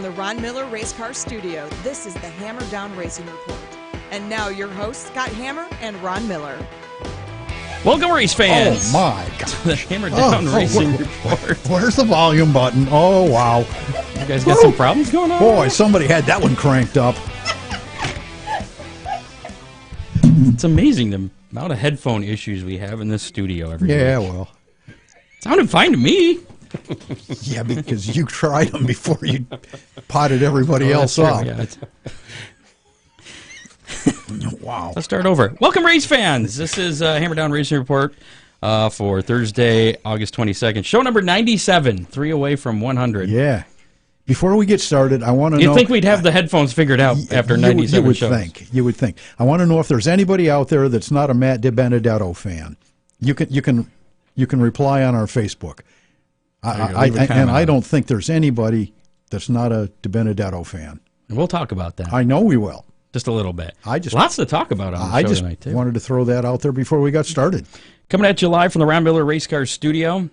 the Ron Miller Race Car Studio, this is the Hammer Down Racing Report. And now your hosts, Scott Hammer and Ron Miller. Welcome, race fans. Oh, my God. To the Hammer Down Racing Report. Where's the volume button? Oh, wow. You guys got some problems going on? Boy, somebody had that one cranked up. It's amazing the amount of headphone issues we have in this studio every week. Yeah, well. Sounded fine to me. Yeah, because you tried them before you potted everybody else up. Yeah, Wow. let's start over. Welcome, race fans. This is Hammer Down Racing Report for Thursday, August 22nd. Show number 97, 3 away from 100. Yeah. Before we get started, I want to know... You'd think we'd have the headphones figured out after 97 shows. You would think. I want to know if there's anybody out there that's not a Matt DiBenedetto fan. You can reply on our Facebook. I don't think there's anybody that's not a DiBenedetto fan. And we'll talk about that. I know we will. Just a little bit. Lots to talk about on the show tonight, too. Wanted to throw that out there before we got started. Coming at you live from the Ron Miller Race Car Studio.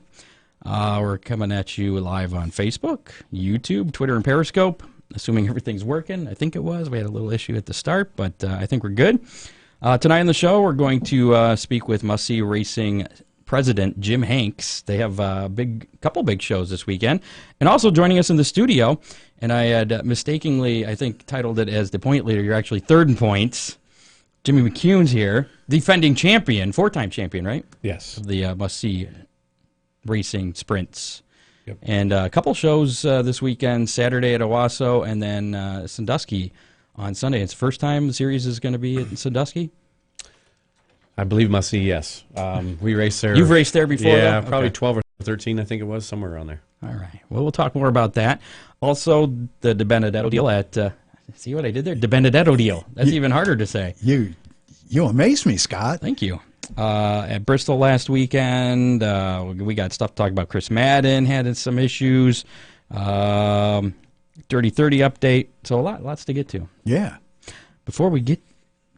We're coming at you live on Facebook, YouTube, Twitter, and Periscope, assuming everything's working. I think it was. We had a little issue at the start, but I think we're good. Tonight on the show, we're going to speak with Must See Racing President Jim Hanks. They have a couple big shows this weekend. And also joining us in the studio, and I had mistakenly, I think, titled it as the point leader. You're actually third in points. Jimmy McCune's here, defending champion, 4-time champion, right? Yes. Of the Must See Racing Sprints. Yep. And a couple shows this weekend, Saturday at Owosso, and then Sandusky on Sunday. It's the first time the series is going to be at Sandusky? I believe Must See, yes. We raced there. You've raced there before? Yeah, though? probably Okay. 12 or 13, I think it was, somewhere around there. All right. Well, we'll talk more about that. Also, the DiBenedetto deal at, see what I did there? DiBenedetto deal. That's even harder to say. You amaze me, Scott. Thank you. At Bristol last weekend, we got stuff to talk about. Chris Madden had some issues. Dirty 30 update. So lots to get to. Yeah. Before we get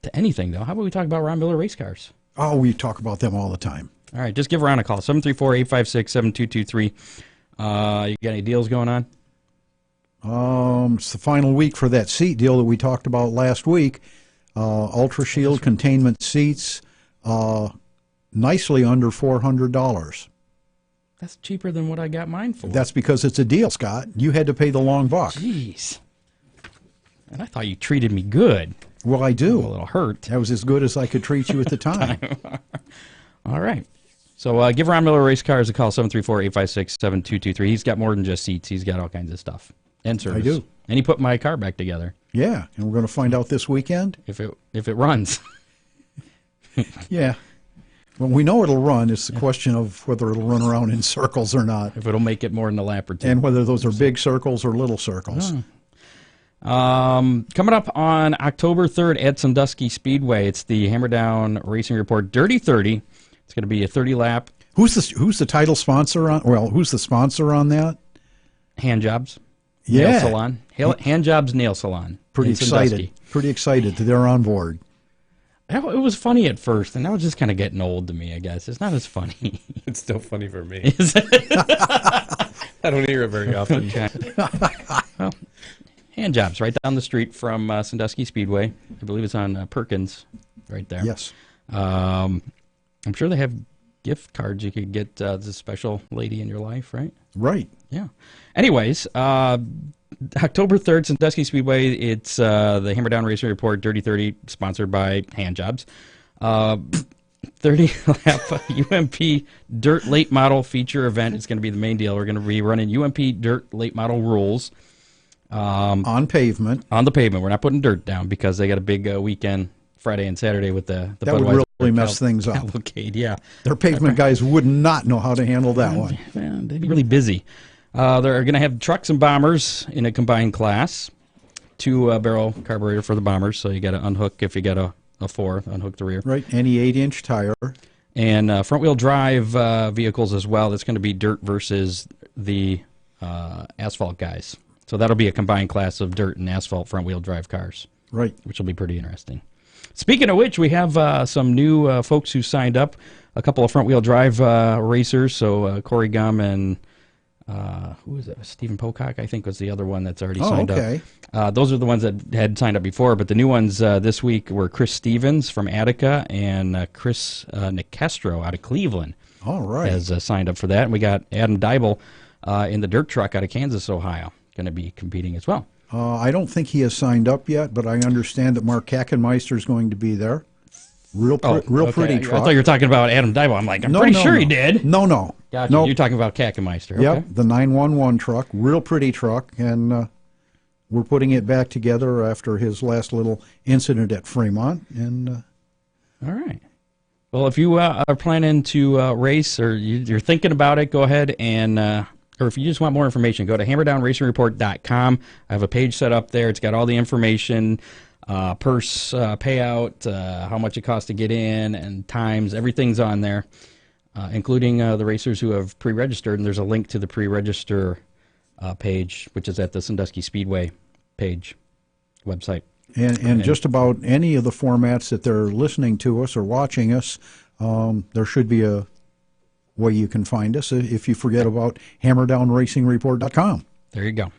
to anything, though, how about we talk about Ron Miller race cars? Oh, we talk about them all the time. All right, just give Ron a call, 734-856-7223. You got any deals going on? It's the final week for that seat deal that we talked about last week. Ultra Shield containment seats, nicely under $400. That's cheaper than what I got mine for. That's because it's a deal, Scott. You had to pay the long buck. Jeez. And I thought you treated me good. Well, I do. A little hurt. That was as good as I could treat you at the time. All right. So give Ron Miller Race Cars a call, 734-856-7223. He's got more than just seats. He's got all kinds of stuff and service. I do. And he put my car back together. Yeah, and we're going to find out this weekend. If it runs. Yeah. Well, we know it'll run. It's the question of whether it'll run around in circles or not. If it'll make it more than a lap or two. And whether those are big circles or little circles. Coming up on October 3rd at Sandusky Speedway, it's the Hammer Down Racing Report Dirty 30. It's going to be a 30-lap. Who's the title sponsor on? Well, who's the sponsor on that? Hand Jobs. Yeah. Nail Salon. Hand Jobs Nail Salon. Pretty in excited. Sandusky. Pretty excited that they're on board. It was funny at first, and now it's just kind of getting old to me, I guess. It's not as funny. It's still funny for me. Is it? I don't hear it very often. Okay. Well, Hand Jobs, right down the street from Sandusky Speedway. I believe it's on Perkins, right there. Yes. I'm sure they have gift cards you could get the special lady in your life, right? Right. Yeah. Anyways, October 3rd, Sandusky Speedway. It's the Hammer Down Racing Report Dirty 30, sponsored by Hand Jobs. 30-lap UMP Dirt Late Model feature event is going to be the main deal. We're going to be running UMP Dirt Late Model rules. On pavement. On the pavement. We're not putting dirt down because they got a big weekend Friday and Saturday with the That Budweiser would really mess things up. cavalcade. Yeah. Their pavement guys would not know how to handle that one. Man, they'd be really busy. They're going to have trucks and bombers in a combined class. 2-barrel carburetor for the bombers, so you got to unhook if you got a 4, unhook the rear. Right, any 8-inch tire. And front-wheel drive vehicles as well. That's going to be dirt versus the asphalt guys. So that'll be a combined class of dirt and asphalt front-wheel drive cars. Right. Which will be pretty interesting. Speaking of which, we have some new folks who signed up, a couple of front-wheel drive racers. So Corey Gum and who is it? Stephen Pocock, I think, was the other one that's already signed okay. up. Those are the ones that had signed up before, but the new ones this week were Chris Stevens from Attica and Chris Nicastro out of Cleveland. All right. Has signed up for that. And we got Adam Deibel in the dirt truck out of Kansas, Ohio, going to be competing as well. I don't think he has signed up yet, but I understand that Mark Kackenmeister is going to be there. Real pretty truck. I thought you were talking about Adam Deibel. I'm like, I'm pretty sure he did. No. Gotcha. Nope. You're talking about Kackenmeister. Yep, Okay. the 911 truck. Real pretty truck, and we're putting it back together after his last little incident at Fremont. And all right. Well, if you are planning to race or you're thinking about it, go ahead and, or if you just want more information, go to hammerdownracingreport.com. I have a page set up there. It's got all the information, purse payout, how much it costs to get in, and times. Everything's on there, including the racers who have pre-registered. And there's a link to the pre-register page, which is at the Sandusky Speedway page website. And just about any of the formats that they're listening to us or watching us, there should be a way you can find us if you forget about hammerdownracingreport.com. There you go.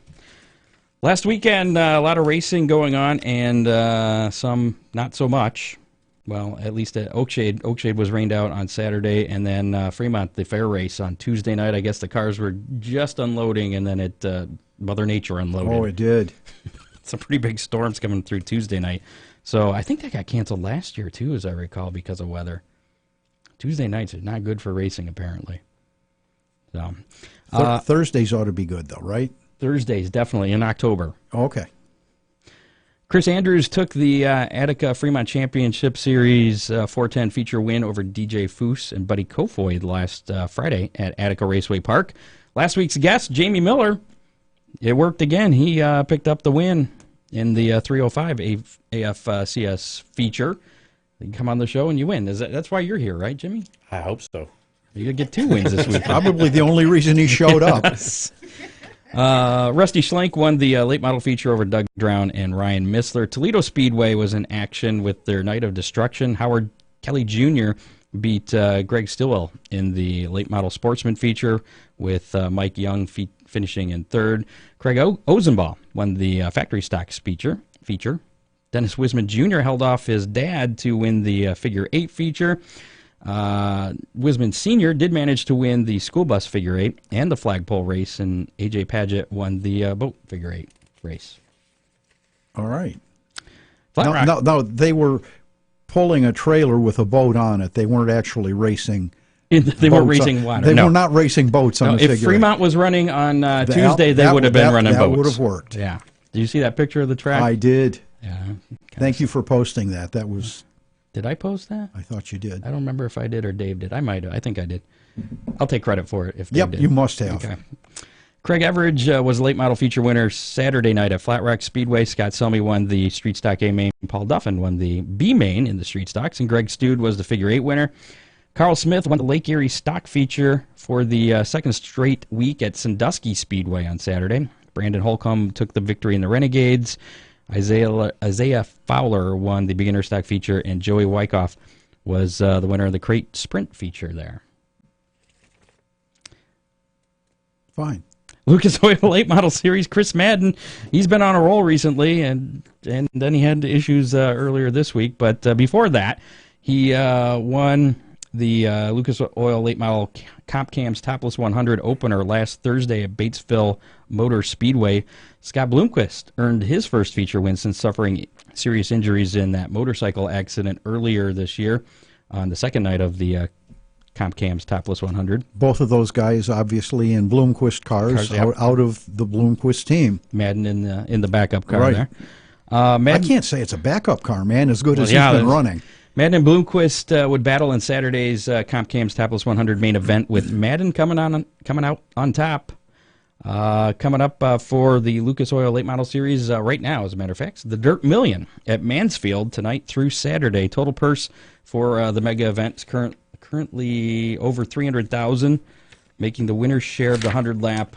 Last weekend, a lot of racing going on, and some not so much. Well, at least at Oakshade. Oakshade was rained out on Saturday, and then Fremont, the fair race, on Tuesday night. I guess the cars were just unloading, and then Mother Nature unloaded. Oh, it did. Some pretty big storms coming through Tuesday night. So I think that got canceled last year, too, as I recall, because of weather. Tuesday nights are not good for racing, apparently. So Thursdays ought to be good, though, right? Thursdays, definitely, in October. Okay. Chris Andrews took the Attica Fremont Championship Series 410 feature win over DJ Foose and Buddy Kofoid last Friday at Attica Raceway Park. Last week's guest, Jamie Miller, it worked again. He picked up the win in the 305 AFCS feature. You come on the show and you win. That's why you're here, right, Jimmy? I hope so. You get 2 wins this week. Probably the only reason he showed up. Yes. Rusty Schlenk won the late model feature over Doug Drown and Ryan Missler. Toledo Speedway was in action with their Night of Destruction. Howard Kelly Jr. beat Greg Stillwell in the late model sportsman feature, with Mike Young finishing in third. Craig Ozenbaugh won the factory stocks feature. Dennis Wisman Jr. held off his dad to win the figure 8 feature. Wisman Sr. did manage to win the school bus figure 8 and the flagpole race, and A.J. Paget won the boat figure 8 race. All right. No, they were pulling a trailer with a boat on it. They weren't actually racing. They weren't racing water. They were not racing boats on the figure 8. If Fremont was running on Tuesday, they would have been running boats. That would have worked. Yeah. Did you see that picture of the track? I did. Yeah. Thank you for posting that. That was... Did I post that? I thought you did. I don't remember if I did or Dave did. I might have. I think I did. I'll take credit for it if Dave did. You must have. Okay. Craig Everidge was the late model feature winner Saturday night at Flat Rock Speedway. Scott Selmy won the Street Stock A main. Paul Duffin won the B main in the Street Stocks, and Greg Stude was the figure 8 winner. Carl Smith won the Lake Erie Stock feature for the second straight week at Sandusky Speedway on Saturday. Brandon Holcomb took the victory in the Renegades. Isaiah Fowler won the beginner stock feature, and Joey Wyckoff was the winner of the crate sprint feature there. Fine. Lucas Oil Late Model Series, Chris Madden, he's been on a roll recently, and then he had issues earlier this week. But before that, he won the Lucas Oil Late Model Comp Cams Topless 100 opener last Thursday at Batesville Motor Speedway. Scott Bloomquist earned his first feature win since suffering serious injuries in that motorcycle accident earlier this year on the second night of the Comp Cams Topless 100. Both of those guys obviously in Bloomquist cars yep. out of the Bloomquist team. Madden in the backup car right. there. I can't say it's a backup car, man, as good as he's been running. Madden and Bloomquist would battle in Saturday's Comp Cams Topless 100 main event, with Madden coming out on top. Coming up for the Lucas Oil Late Model Series right now, as a matter of fact, the Dirt Million at Mansfield tonight through Saturday. Total purse for the mega event is currently over $300,000, making the winner's share of the 100-lap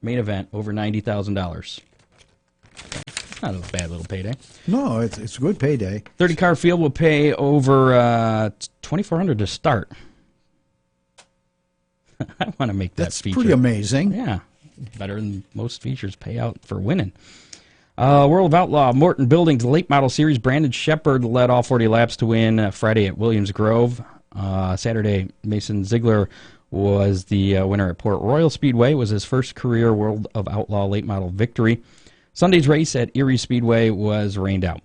main event over $90,000. Not a bad little payday. No, it's a good payday. 30-car field will pay over $2,400 to start. I want to make that That's feature. pretty amazing. Yeah, better than most features pay out for winning. World of Outlaw, Morton Buildings Late Model Series. Brandon Shepard led all 40 laps to win Friday at Williams Grove. Saturday, Mason Ziegler was the winner at Port Royal Speedway. It was his first career World of Outlaw late model victory. Sunday's race at Erie Speedway was rained out.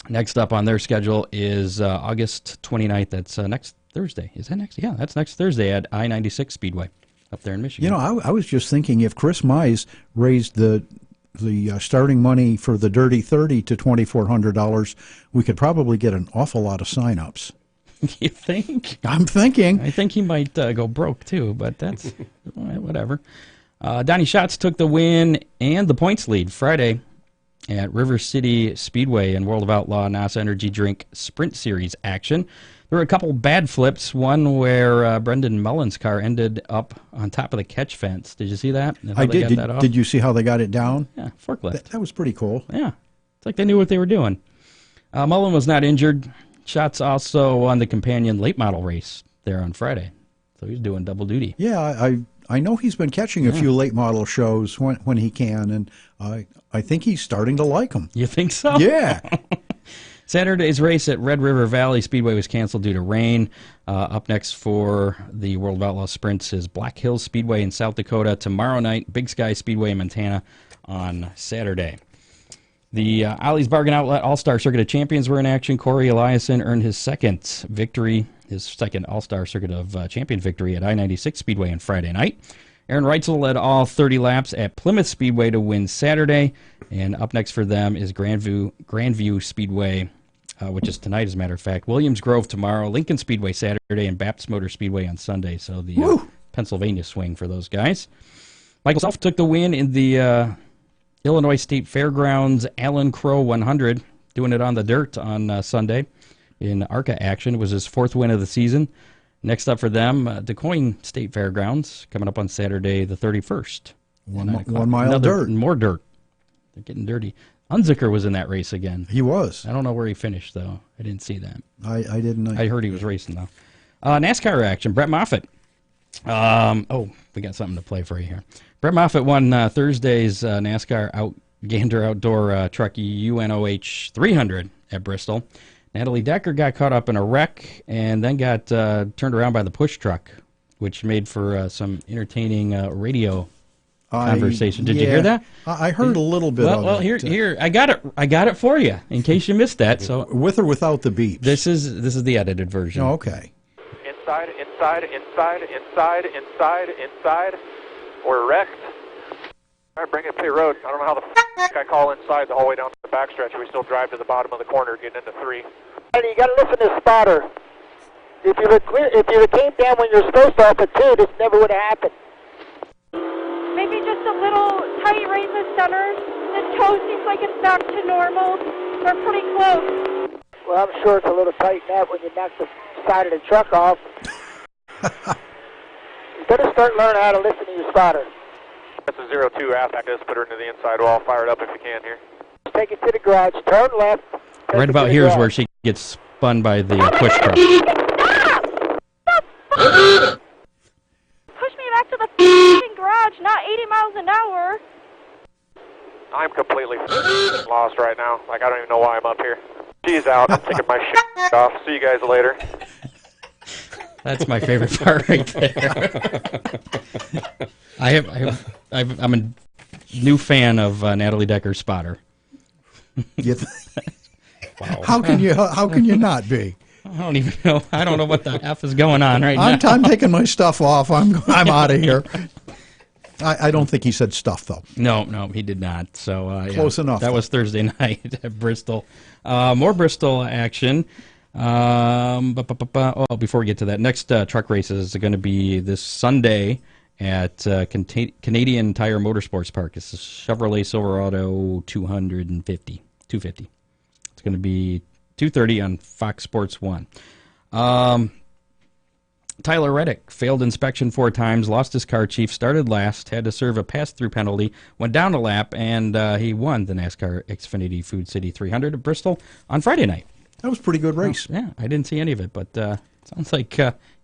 Next up on their schedule is August 29th. That's next Thursday. Is that next? Yeah, that's next Thursday at I-96 Speedway up there in Michigan. You know, I was just thinking if Chris Mize raised the starting money for the Dirty 30 to $2,400, we could probably get an awful lot of sign-ups. You think? I'm thinking. I think he might go broke, too, but that's whatever. Donnie Schatz took the win and the points lead Friday at River City Speedway in World of Outlaw NASA Energy Drink Sprint Series action. There were a couple bad flips, one where Brendan Mullen's car ended up on top of the catch fence. Did you see that? I did. Did you see how they got it down? Yeah, forklift. That was pretty cool. Yeah, it's like they knew what they were doing. Mullen was not injured. Schatz also won the companion late model race there on Friday, so he's doing double duty. Yeah, I know he's been catching a few late model shows when he can, and I think he's starting to like them. You think so? Yeah. Saturday's race at Red River Valley Speedway was canceled due to rain. Up next for the World of Outlaw Sprints is Black Hills Speedway in South Dakota tomorrow night, Big Sky Speedway in Montana on Saturday. The Ollie's Bargain Outlet All-Star Circuit of Champions were in action. Corey Eliason earned his second victory, his second All-Star Circuit of Champion victory at I-96 Speedway on Friday night. Aaron Reitzel led all 30 laps at Plymouth Speedway to win Saturday. And up next for them is Grandview Speedway, which is tonight, as a matter of fact. Williams Grove tomorrow, Lincoln Speedway Saturday, and Baptist Motor Speedway on Sunday. So the Pennsylvania swing for those guys. Michael Self took the win in the Illinois State Fairgrounds Allen Crow 100, doing it on the dirt on Sunday in ARCA action. It was his fourth win of the season. Next up for them, DeQuoin State Fairgrounds, coming up on Saturday the 31st. 1 mile dirt. More dirt. They're getting dirty. Unzicker was in that race again. He was. I don't know where he finished, though. I didn't see that. I didn't. I heard he was racing, though. NASCAR action. Brett Moffitt. We got something to play for you here. Brett Moffitt won Thursday's NASCAR Gander Outdoor Truck UNOH 300 at Bristol. Natalie Decker got caught up in a wreck and then got turned around by the push truck, which made for some entertaining radio conversation. Did you hear that? I heard a little bit of it. Well, here, I got it for you in case you missed that. So with or without the beeps? This is the edited version. Oh, okay. Inside. We're wrecked. All right, bring it to the road. I don't know how the I call inside the whole way down to the backstretch. We still drive to the bottom of the corner, getting into 3. You got to listen to the spotter. If you would came down when you're supposed to off at 2, this never would have happened. Maybe just a little tight right in the center. The toe seems like it's back to normal. We're pretty close. Well, I'm sure it's a little tight now when you knock the side of the truck off. You better start learning how to listen to your spotter. That's a 02 aspect. Just put her into the inside wall. Fire it up if you can here. Take it to the garage. Turn left. Right about here is where she gets spun by the push truck. Push me back to the f***ing garage, not 80 miles an hour. I'm completely lost right now. Like, I don't even know why I'm up here. She's out. I'm taking my shit off. See you guys later. That's my favorite part right there. I'm a new fan of Natalie Decker's spotter. Wow. How can you not be? I don't even know. I don't know what the F is going on right now. I'm taking my stuff off. I'm out of here. I don't think he said stuff, though. No, he did not. So Close enough. That was Thursday night at Bristol. More Bristol action. Before we get to that, next truck race is going to be this Sunday at Canadian Tire Motorsports Park. It's the Chevrolet Silverado 250. It's going to be 2:30 on Fox Sports 1. Tyler Reddick failed inspection 4 times, lost his car chief, started last, had to serve a pass-through penalty, went down a lap, and he won the NASCAR Xfinity Food City 300 at Bristol on Friday night. That was a pretty good race. Yeah, I didn't see any of it, but Sounds like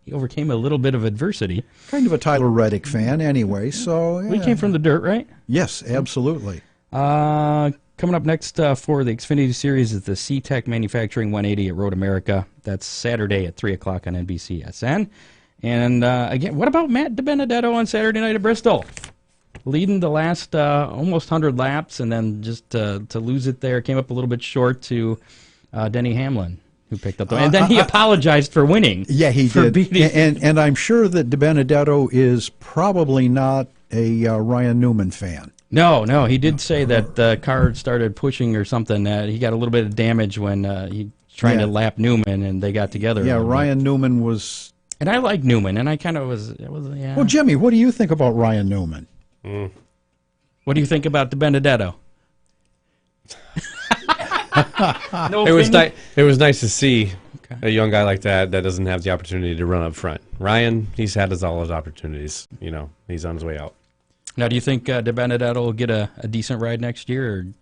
he overcame a little bit of adversity. Kind of a Tyler Reddick fan anyway, so... Yeah. We came from the dirt, right? Yes, absolutely. Coming up next for the Xfinity Series is the SeaTech Manufacturing 180 at Road America. That's Saturday at 3 o'clock on NBCSN. And again, what about Matt DiBenedetto on Saturday night at Bristol? Leading the last almost 100 laps, and then just to lose it there, came up a little bit short to Denny Hamlin, who picked up the win. And then he apologized for winning. Yeah, he did. And I'm sure that DiBenedetto is probably not a Ryan Newman fan. No, he did say that the car started pushing or something. He got a little bit of damage when he trying to lap Newman, and they got together. Yeah, Ryan Newman was... And I like Newman, and I kind of was yeah. Well, Jimmy, what do you think about Ryan Newman? What do you think about DiBenedetto? No, it was nice to see a young guy like that doesn't have the opportunity to run up front. Ryan, he's had all his opportunities. He's on his way out. Now, do you think DiBenedetto will get a decent ride next year, or do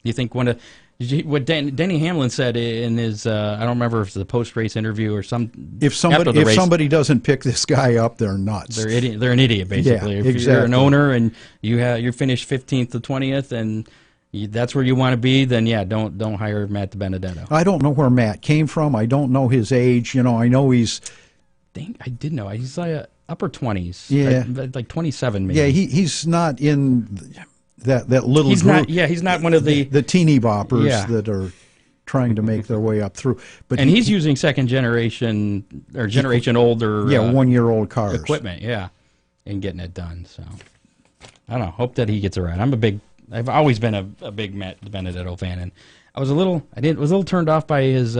you think what Denny Hamlin said in his I don't remember if it's the post-race interview or some. If somebody doesn't pick this guy up, they're nuts. They're an idiot, basically. Yeah, if exactly. you're an owner and you finish 15th to 20th and that's where you want to be, then don't hire Matt DiBenedetto. I don't know where Matt came from. I don't know his age. I know he's. I did know he's like upper 20s. Yeah, like 27 maybe. Yeah, he's not in that little he's group. He's not one of the teeny boppers that are trying to make their way up through. But he's using second generation or generation older 1-year-old cars equipment, and getting it done. So I don't know. Hope that he gets a ride. I've always been a big Matt DiBenedetto fan, and I was a little turned off by his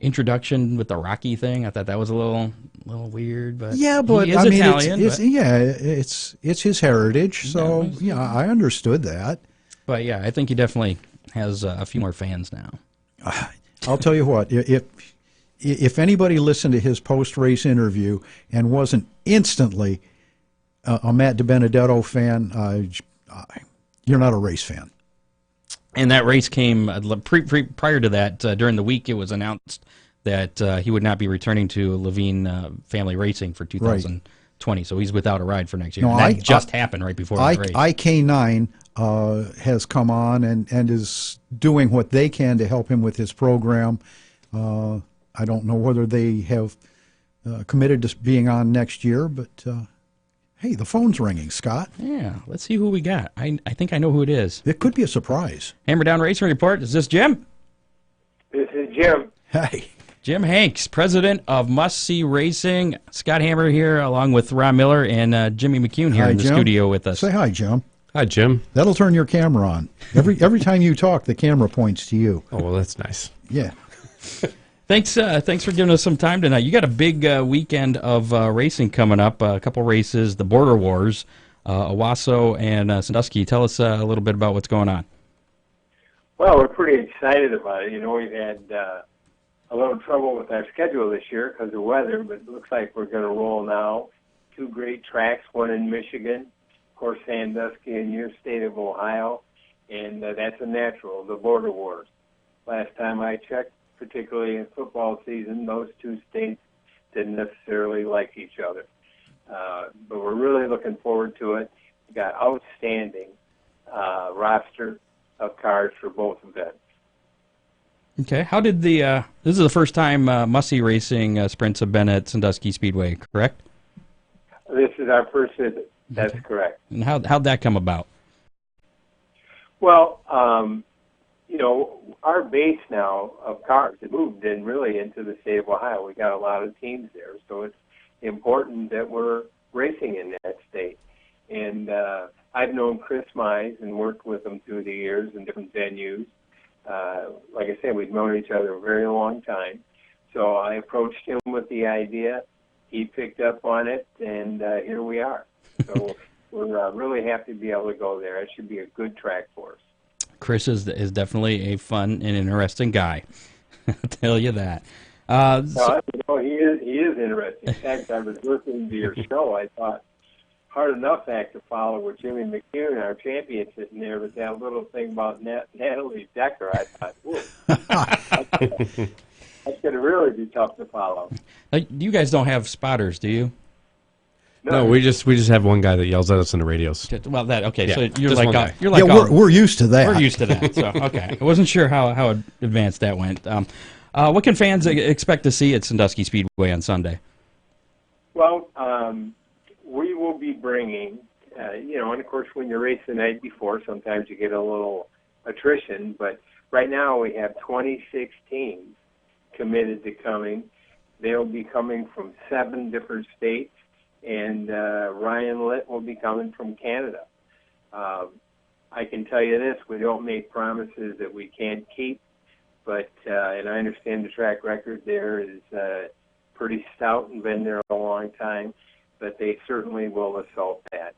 introduction with the Rocky thing. I thought that was a little weird, but he is Italian. It's his heritage, so I understood that. But I think he definitely has a few more fans now. I'll tell you what, if anybody listened to his post-race interview and wasn't instantly a Matt DiBenedetto fan, you're not a race fan. And that race came prior to that. During the week, it was announced that he would not be returning to Levine Family Racing for 2020. So he's without a ride for next year. No, that just happened right before the race. IK9 has come on and is doing what they can to help him with his program. I don't know whether they have committed to being on next year, but hey, the phone's ringing, Scott. Yeah, let's see who we got. I think I know who it is. It could be a surprise. Hammer Down Racing Report. Is this Jim? This is Jim. Hey. Jim Hanks, president of Must See Racing. Scott Hammer here, along with Ron Miller and Jimmy McCune here in the studio with us. Say hi, Jim. Hi, Jim. That'll turn your camera on. Every time you talk, the camera points to you. Oh, well, that's nice. Yeah. Thanks for giving us some time tonight. You got a big weekend of racing coming up. A couple races, the Border Wars, Owosso and Sandusky. Tell us a little bit about what's going on. Well, we're pretty excited about it. We've had a little trouble with our schedule this year because of weather, but it looks like we're going to roll now. 2 great tracks, one in Michigan, of course, Sandusky in your state of Ohio, and that's a natural, the Border Wars. Last time I checked, particularly in football season, those 2 states didn't necessarily like each other. But we're really looking forward to it. We've got outstanding roster of cars for both events. Okay. How did this is the first time Must-See Racing sprints have been at Sandusky Speedway, correct? This is our first visit. That's correct. And how'd that come about? Well, our base now of cars have moved in really into the state of Ohio. We got a lot of teams there, so it's important that we're racing in that state. And I've known Chris Mize and worked with him through the years in different venues. Like I said, we've known each other a very long time. So I approached him with the idea. He picked up on it, and here we are. So we're really happy to be able to go there. It should be a good track for us. Chris is definitely a fun and interesting guy. I'll tell you that. He is interesting. In fact, I was listening to your show. I thought, hard enough act to follow with Jimmy McCune, our champion, sitting there, but that little thing about Natalie Decker, I thought, whoa. That's going to really be tough to follow. You guys don't have spotters, do you? No, we just have one guy that yells at us on the radios. Well, okay. Yeah, So you're just like one guy. you're like we're used to that. We're used to that. So okay, I wasn't sure how advanced that went. What can fans expect to see at Sandusky Speedway on Sunday? Well, we will be bringing, and of course when you race the night before, sometimes you get a little attrition, but right now we have 26 teams committed to coming. They'll be coming from 7 different states, and Ryan Litt will be coming from Canada. I can tell you this, we don't make promises that we can't keep, but and I understand the track record there is pretty stout and been there a long time, but they certainly will assault that.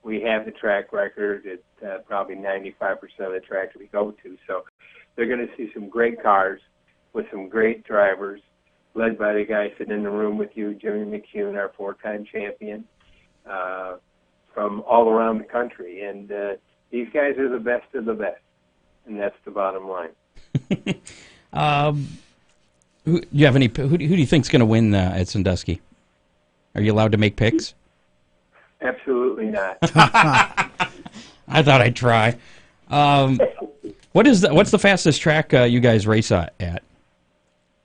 We have the track record at probably 95% of the tracks we go to, so they're going to see some great cars with some great drivers, led by the guy sitting in the room with you, Jimmy McCune, our 4-time champion, from all around the country. And these guys are the best of the best, and that's the bottom line. Who do you think's going to win at Sandusky? Are you allowed to make picks? Absolutely not. I thought I'd try. What's the fastest track you guys race at?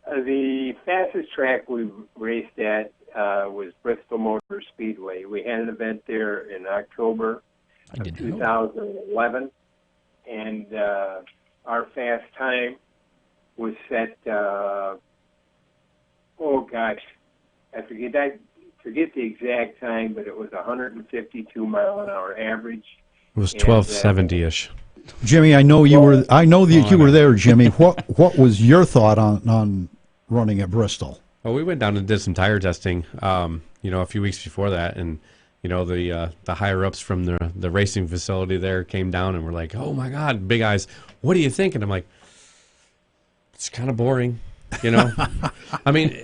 The fastest track we raced at was Bristol Motor Speedway. We had an event there in October of 2011, and our fast time was set, I forget the exact time, but it was 152 mile an hour average. It was 1270-ish. Jimmy, I know you were there, Jimmy. What was your thought on running at Bristol? Well, we went down and did some tire testing, a few weeks before that, and the higher ups from the racing facility there came down and were like, "Oh my God, Big Eyes, what do you think?" And I'm like, "It's kind of boring, I mean,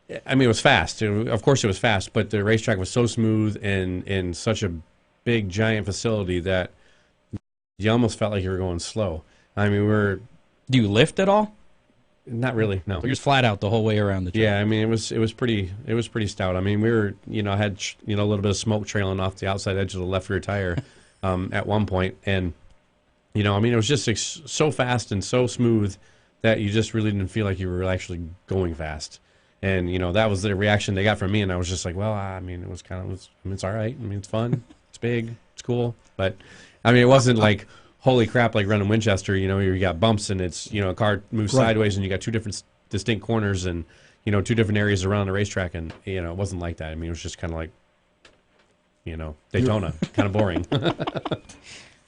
it was fast. Of course, it was fast, but the racetrack was so smooth and in such a big, giant facility that you almost felt like you were going slow. I mean, Do you lift at all? Not really, no. You're just flat out the whole way around the track. Yeah, I mean, it was pretty stout. I mean, we were, had a little bit of smoke trailing off the outside edge of the left rear tire at one point, and it was just so fast and so smooth that you just really didn't feel like you were actually going fast. And that was the reaction they got from me, and I was just like, well, it's all right. I mean, it's fun, it's big, it's cool, but it wasn't like, holy crap, like running Winchester, you got bumps and it's, a car moves sideways and you got 2 different distinct corners and, 2 different areas around the racetrack. And, it wasn't like that. I mean, it was just kind of like, Daytona, kind of boring.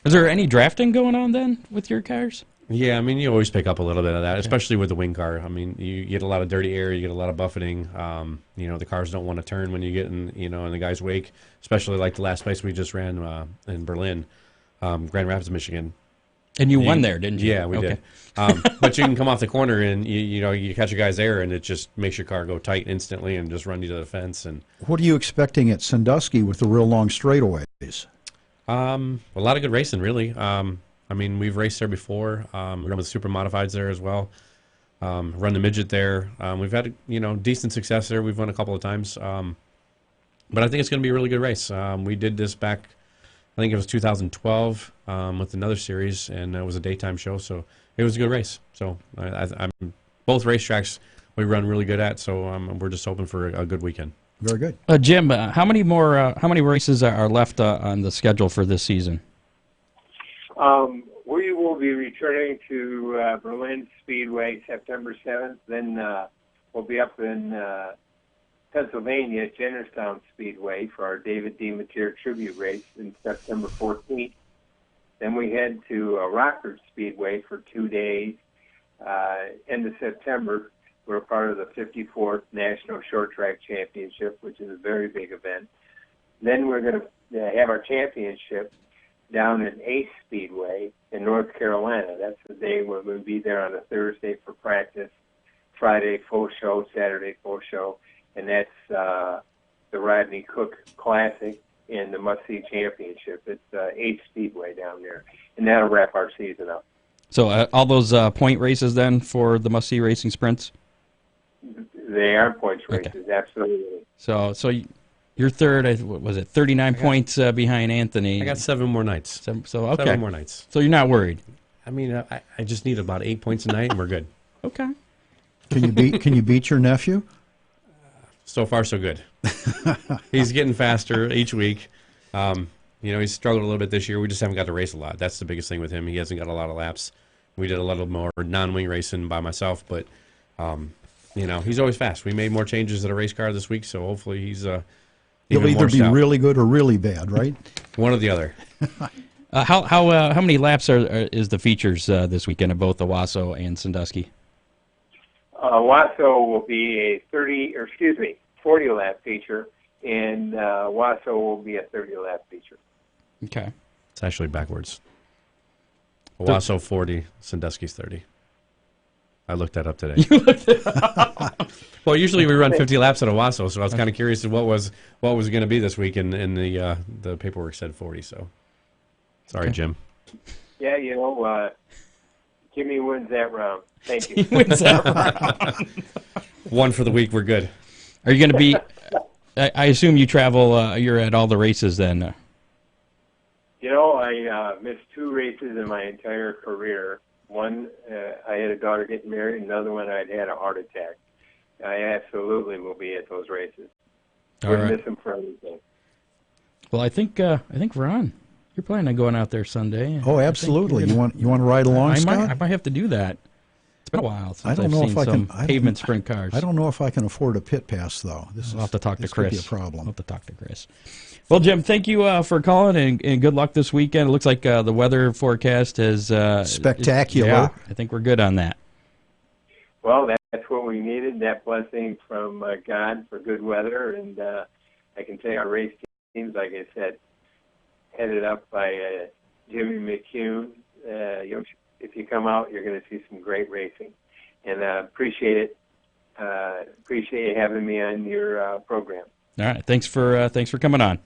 Is there any drafting going on then with your cars? Yeah, I mean, you always pick up a little bit of that, especially with the wing car. I mean, you get a lot of dirty air, you get a lot of buffeting. The cars don't want to turn when you get in the guy's wake, especially like the last place we just ran in Berlin. Grand Rapids, Michigan. And you won there, didn't you? Yeah, we did. But you can come off the corner and you catch a guy's air and it just makes your car go tight instantly and just run you to the fence. And what are you expecting at Sandusky with the real long straightaways? A lot of good racing, really. We've raced there before. We run with super modifieds there as well. Run the midget there. We've had decent success there. We've won a couple of times. But I think it's going to be a really good race. We did this back, I think it was 2012 with another series, and it was a daytime show, so it was a good race. So both racetracks we run really good at, so we're just hoping for a good weekend. Very good. Jim, how many races are left on the schedule for this season? We will be returning to Berlin Speedway September 7th. Then we'll be up in Pennsylvania at Jennerstown Speedway for our David D. Mateer tribute race in September 14th. Then we head to Rockford Speedway for 2 days. End of September, we're part of the 54th National Short Track Championship, which is a very big event. Then we're going to have our championship down in Ace Speedway in North Carolina. That's the day when we'll be there on a Thursday for practice, Friday full show, Saturday full show, and that's the Rodney Cook Classic and the Must-See Championship. It's Ace Speedway down there, and that'll wrap our season up. So all those point races then for the must-see racing sprints? They are points races, absolutely. So you're third. What was it? 39 points behind Anthony. I got 7 more nights. So okay. 7 more nights. So you're not worried. I mean, I just need about 8 points a night, and we're good. Okay. Can you beat your nephew? So far, so good. He's getting faster each week. He's struggled a little bit this year. We just haven't got to race a lot. That's the biggest thing with him. He hasn't got a lot of laps. We did a little more non-wing racing by myself, but he's always fast. We made more changes at a race car this week, so hopefully he's He'll either be really good or really bad, right? One or the other. How many laps is the features this weekend of both Owosso and Sandusky? Owosso will be a 40 lap feature, and Owosso will be a 30 lap feature. Okay. It's actually backwards. Owosso 40, Sandusky's 30. I looked that up today. You looked it up. Well, usually we run 50 laps at Owosso, so I was kind of curious what was going to be this week, and the paperwork said 40. So, sorry, Jim. Yeah, Jimmy wins that round. Thank you. He wins that round. One for the week. We're good. Are you going to be? I assume you travel. You're at all the races then. I missed 2 races in my entire career. One, I had a daughter getting married. Another one, I'd had a heart attack. I absolutely will be at those races. Wouldn't miss them for anything. Well, I think Ron, you're planning on going out there Sunday. Oh, absolutely. You want to ride along, Scott? I might have to do that. It's been a while since I don't I've know seen if I some can, pavement sprint cars. I don't know if I can afford a pit pass, though. I'll have to talk to Chris. Could be a problem. I'll have to talk to Chris. Well, Jim, thank you for calling, and good luck this weekend. It looks like the weather forecast is spectacular. Yeah, I think we're good on that. Well, that's what we needed, that blessing from God for good weather. And I can say our race teams, like I said, headed up by Jimmy McCune. If you come out, you're going to see some great racing. And appreciate it. Appreciate you having me on your program. All right. Thanks for coming on.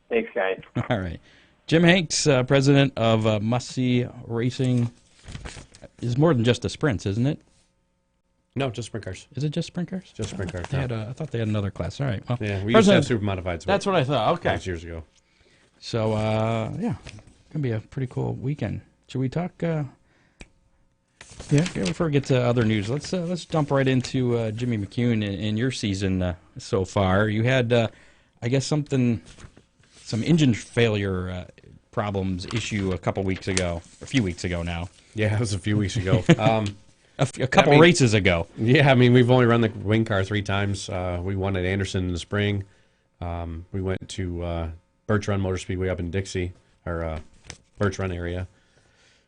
Thanks, guys. All right. Jim Hanks, president of Must See Racing, is more than just the sprints, isn't it? No, just sprint cars. Is it just sprint cars? Just sprint cars. I thought they had another class. All right. Well, yeah, we used to have super modifieds. That's what I thought. Okay. Years ago. So, gonna be a pretty cool weekend. Should we talk? Before we get to other news, let's jump right into Jimmy McCune in your season so far. You had, I guess, some engine failure problems issue a few weeks ago now. Yeah, it was a few weeks ago. A couple races ago. Yeah, I mean, we've only run the wing car 3 times. We won at Anderson in the spring. We went to Birch Run Motor Speedway up in Dixie, or Birch Run area.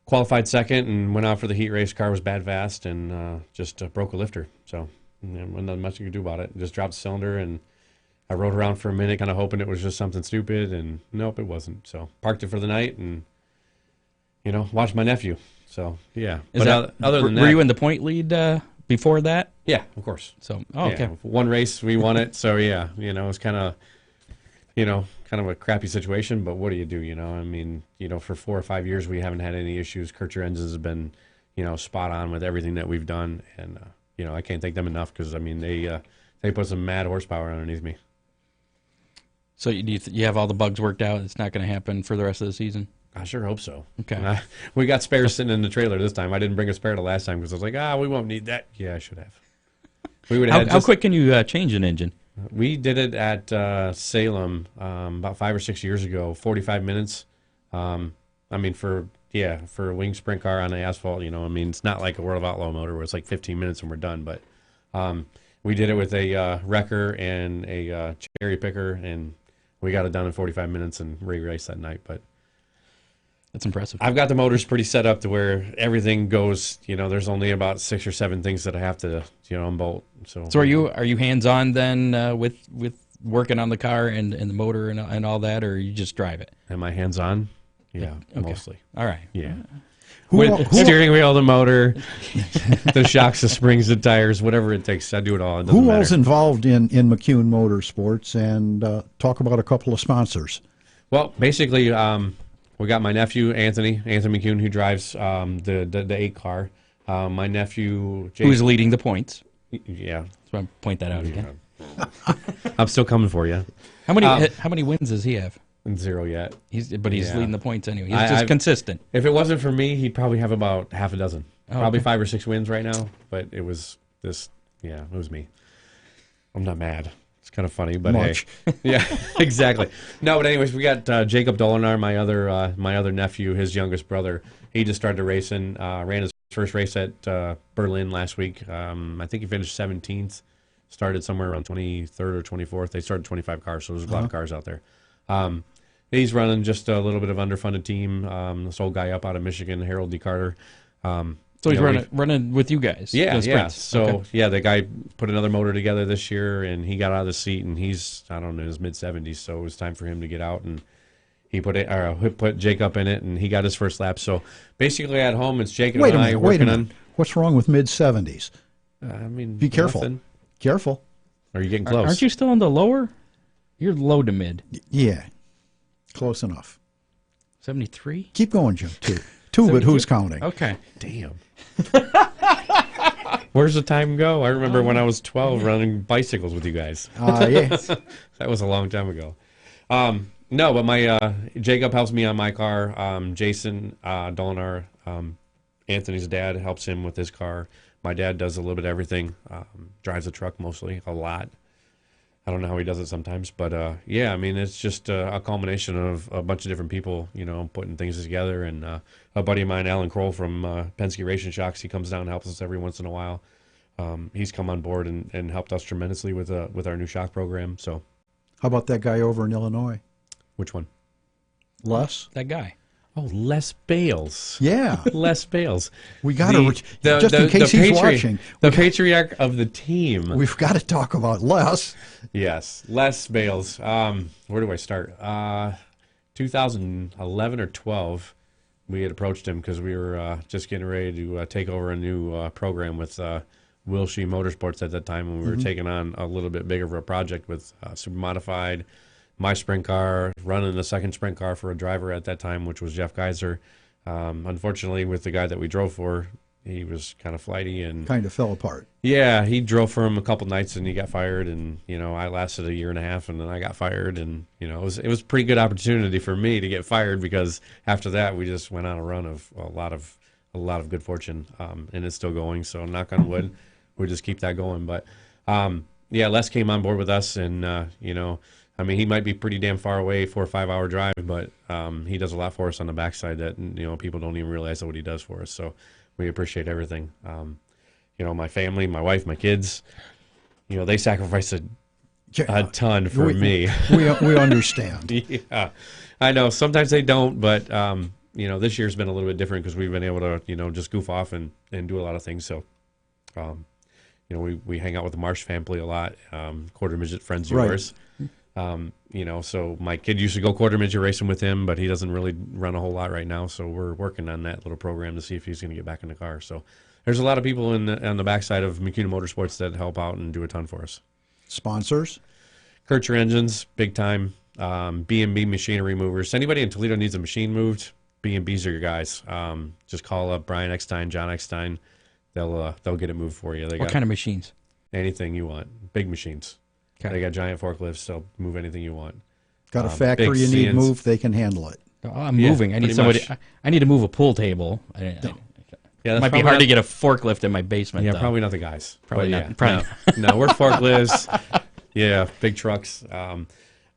Qualified second and went out for the heat race. Car was bad fast and just broke a lifter. So nothing much you could do about it. Just dropped the cylinder, and I rode around for a minute kind of hoping it was just something stupid, and nope, it wasn't. So parked it for the night and, watched my nephew. So, yeah. Other than that, were you in the point lead before that? Yeah, of course. So, okay. Yeah, one race, we won it. So, yeah, it was kind of a crappy situation, but what do you do, I mean, for 4 or 5 years we haven't had any issues. Kircher Engines has been, spot on with everything that we've done, and, I can't thank them enough because, I mean, they put some mad horsepower underneath me. So you have all the bugs worked out? It's not going to happen for the rest of the season? I sure hope so. Okay. We got spares sitting in the trailer this time. I didn't bring a spare the last time because I was like, we won't need that. Yeah, I should have. We would have. How quick can you change an engine? We did it at Salem about 5 or 6 years ago, 45 minutes. I mean, for a wing sprint car on the asphalt, it's not like a World of Outlaw motor where it's like 15 minutes and we're done. But we did it with a wrecker and a cherry picker, and we got it done in 45 minutes and re-raced that night. But that's impressive. I've got the motors pretty set up to where everything goes. There's only about 6 or 7 things that I have to, unbolt. So are you hands-on then with working on the car and the motor and all that, or you just drive it? Am I hands-on? Yeah, okay. Mostly. All right. Yeah. Steering wheel, the motor, the shocks, the springs, the tires, whatever it takes. I do it all. Who all's involved in McCune Motorsports, and talk about a couple of sponsors? Well, basically, We got my nephew, Anthony McCune, who drives the 8 car. My nephew, Jason. Who's leading the points. Yeah. So I point that out again. I'm still coming for you. How many wins does he have? 0 yet. He's leading the points anyway. He's just consistent. If it wasn't for me, he'd probably have about half a dozen. Probably okay. 5 or 6 wins right now. But it was it was me. I'm not mad. It's kind of funny, but Much. Hey. Yeah, exactly. No, but anyways, we got Jacob Dolinar, my other nephew, his youngest brother. He just started racing, ran his first race at Berlin last week. I think he finished 17th. Started somewhere around 23rd or 24th. They started 25 cars, so there's a lot of cars out there. He's running just a little bit of underfunded team. This old guy up out of Michigan, Harold D. Carter. So he's running with you guys. Yeah. So the guy put another motor together this year, and he got out of the seat, and he's in his mid 70s. So it was time for him to get out, and he put Jacob in it, and he got his first lap. So basically, at home, it's Jacob and I working on. What's wrong with mid 70s? Be careful. Nothing. Careful. Are you getting close? Aren't you still in the lower? You're low to mid. Yeah, close enough. 73. Keep going, Jim. Two, but who's counting? Okay. Damn. Where's the time go? I remember when I was 12 running bicycles with you guys. Yeah. That was a long time ago. No, but my Jacob helps me on my car. Jason Dolinar, Anthony's dad, helps him with his car. My dad does a little bit of everything. Drives the truck mostly, a lot. I don't know how he does it sometimes, but it's just a culmination of a bunch of different people, putting things together. And a buddy of mine, Alan Kroll from Penske Racing Shocks, he comes down and helps us every once in a while. He's come on board and helped us tremendously with our new shock program. So, how about that guy over in Illinois? Which one? Les? That guy. Oh, Les Bales. Yeah. Les Bales. We got to, just in case he's watching. The patriarch of the team. We've got to talk about Les. Yes, Les Bales. Where do I start? 2011 or 12, we had approached him because we were just getting ready to take over a new program with Wilshire Motorsports at that time, when we were taking on a little bit bigger of a project with Super Modified, my sprint car, running the second sprint car for a driver at that time, which was Jeff Geiser. Unfortunately, with the guy that we drove for, he was kind of flighty and kind of fell apart. Yeah, he drove for him a couple nights and he got fired, and I lasted a year and a half and then I got fired, and it was a pretty good opportunity for me to get fired, because after that we just went on a run of a lot of good fortune, and it's still going. So knock on wood, we'll just keep that going. But Les came on board with us, and he might be pretty damn far away, 4 or 5 hour drive, but he does a lot for us on the backside that people don't even realize what he does for us. So we appreciate everything. My family, my wife, my kids, they sacrifice a ton for me. We understand. Yeah, I know. Sometimes they don't, but this year's been a little bit different because we've been able to just goof off and do a lot of things. So we hang out with the Marsh family a lot. Quarter midget friends of yours. So my kid used to go quarter midget racing with him, but he doesn't really run a whole lot right now. So we're working on that little program to see if he's going to get back in the car. So there's a lot of people on the backside of McCune Motorsports that help out and do a ton for us. Sponsors? Kircher Engines, big time. B&B Machinery Movers. Anybody in Toledo needs a machine moved, B&Bs are your guys. Just call up Brian Eckstein, John Eckstein. They'll get it moved for you. What kind of machines? Anything you want. Big machines. Okay. They got giant forklifts. They'll move anything you want. Got a factory you need moved, they can handle it. I'm moving. I need somebody. I need to move a pool table. It might be hard to get a forklift in my basement. Yeah, though. Probably not the guys. Probably but not. No, we're forklifts. Yeah, big trucks.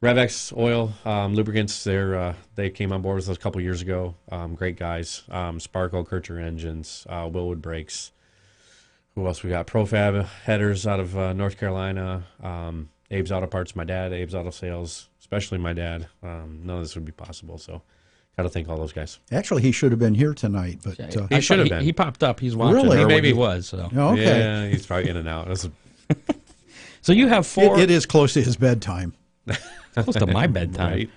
RevX Oil Lubricants. They came on board with us a couple years ago. Great guys. Sparkle, Kircher Engines, Willwood Brakes. Who else we got? Profab Headers out of North Carolina. Abe's Auto Parts, my dad. Abe's Auto Sales, especially my dad. None of this would be possible. So got to thank all those guys. Actually, he should have been here tonight, but he should have been. He popped up. He's watching. Really? Maybe he was. So. Oh, okay. Yeah, he's probably in and out. So you have 4. It is close to his bedtime. Close to my bedtime.